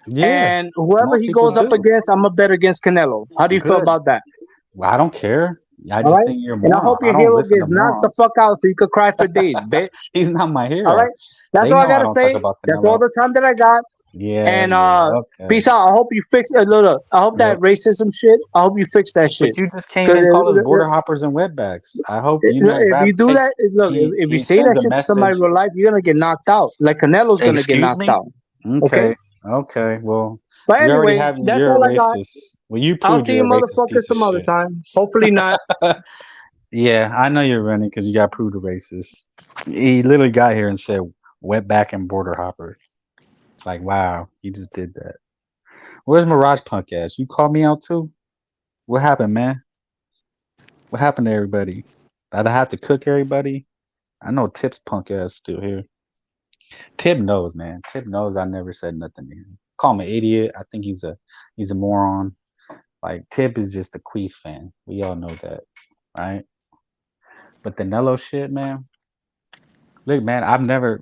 Yeah. and whoever Most he people goes up do. against, I'm gonna bet against Canelo. How do you feel Good. about that? Well, I don't care. I All just right. think you're a And I hope moron. I your don't hero listen to gets knocked the morons. fuck out so you could cry for days, bitch. He's not my All hero. right. That's They all I know I gotta don't talk say. about That's all Canelo. the time that I got. Yeah. And Okay. peace out. I hope you fix. Look, I hope that Well, racism shit. I hope you fix that shit. but you just came Because and called us border hoppers and wetbacks. I hope you know if Rap you do takes that, look, if you he say sends that a shit to somebody message. in real life, you're gonna get knocked out. Like Canelo's gonna get Excuse knocked me? out. Okay. Okay. Well, But you already anyway, have that's you're a all I got. racist. Well, you I'll proved see you you're a racist motherfuckers piece of some other shit. time. Hopefully not. Yeah, I know you're running because you got proved a racist. He literally got here and said wetback and border hoppers. Like, wow, he just did that. Where's Mirage Punk ass? You called me out too? What happened, man? What happened to everybody? Did I have to cook everybody? I know Tip's punk ass still here. Tip knows, man. Tip knows I never said nothing to him. Call him an idiot. I think he's a moron. Like Tip is just a Queef fan. We all know that, right? But the Nello shit, man. Look, man, I've never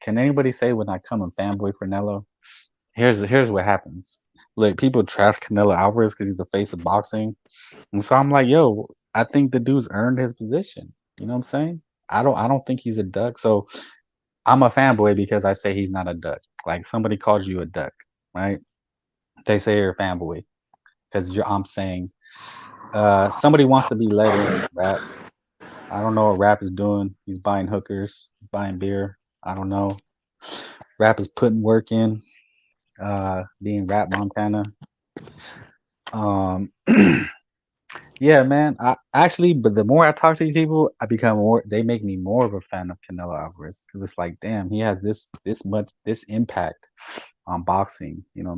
can anybody say when I come a fanboy for Nello? Here's what happens. Look, people trash Canelo Alvarez because he's the face of boxing. And so I'm like, yo, I think the dude's earned his position. You know what I'm saying? I don't think he's a duck. So I'm a fanboy because I say he's not a duck. Like somebody calls you a duck, right? They say you're a fanboy because I'm saying somebody wants to be let in, Rap. I don't know what Rap is doing. He's buying hookers. He's buying beer. I don't know. Rap is putting work in, being Rap Montana. Yeah, man. I actually, but the more I talk to these people, I become more. They make me more of a fan of Canelo Alvarez because it's like, damn, he has this impact on boxing. You know.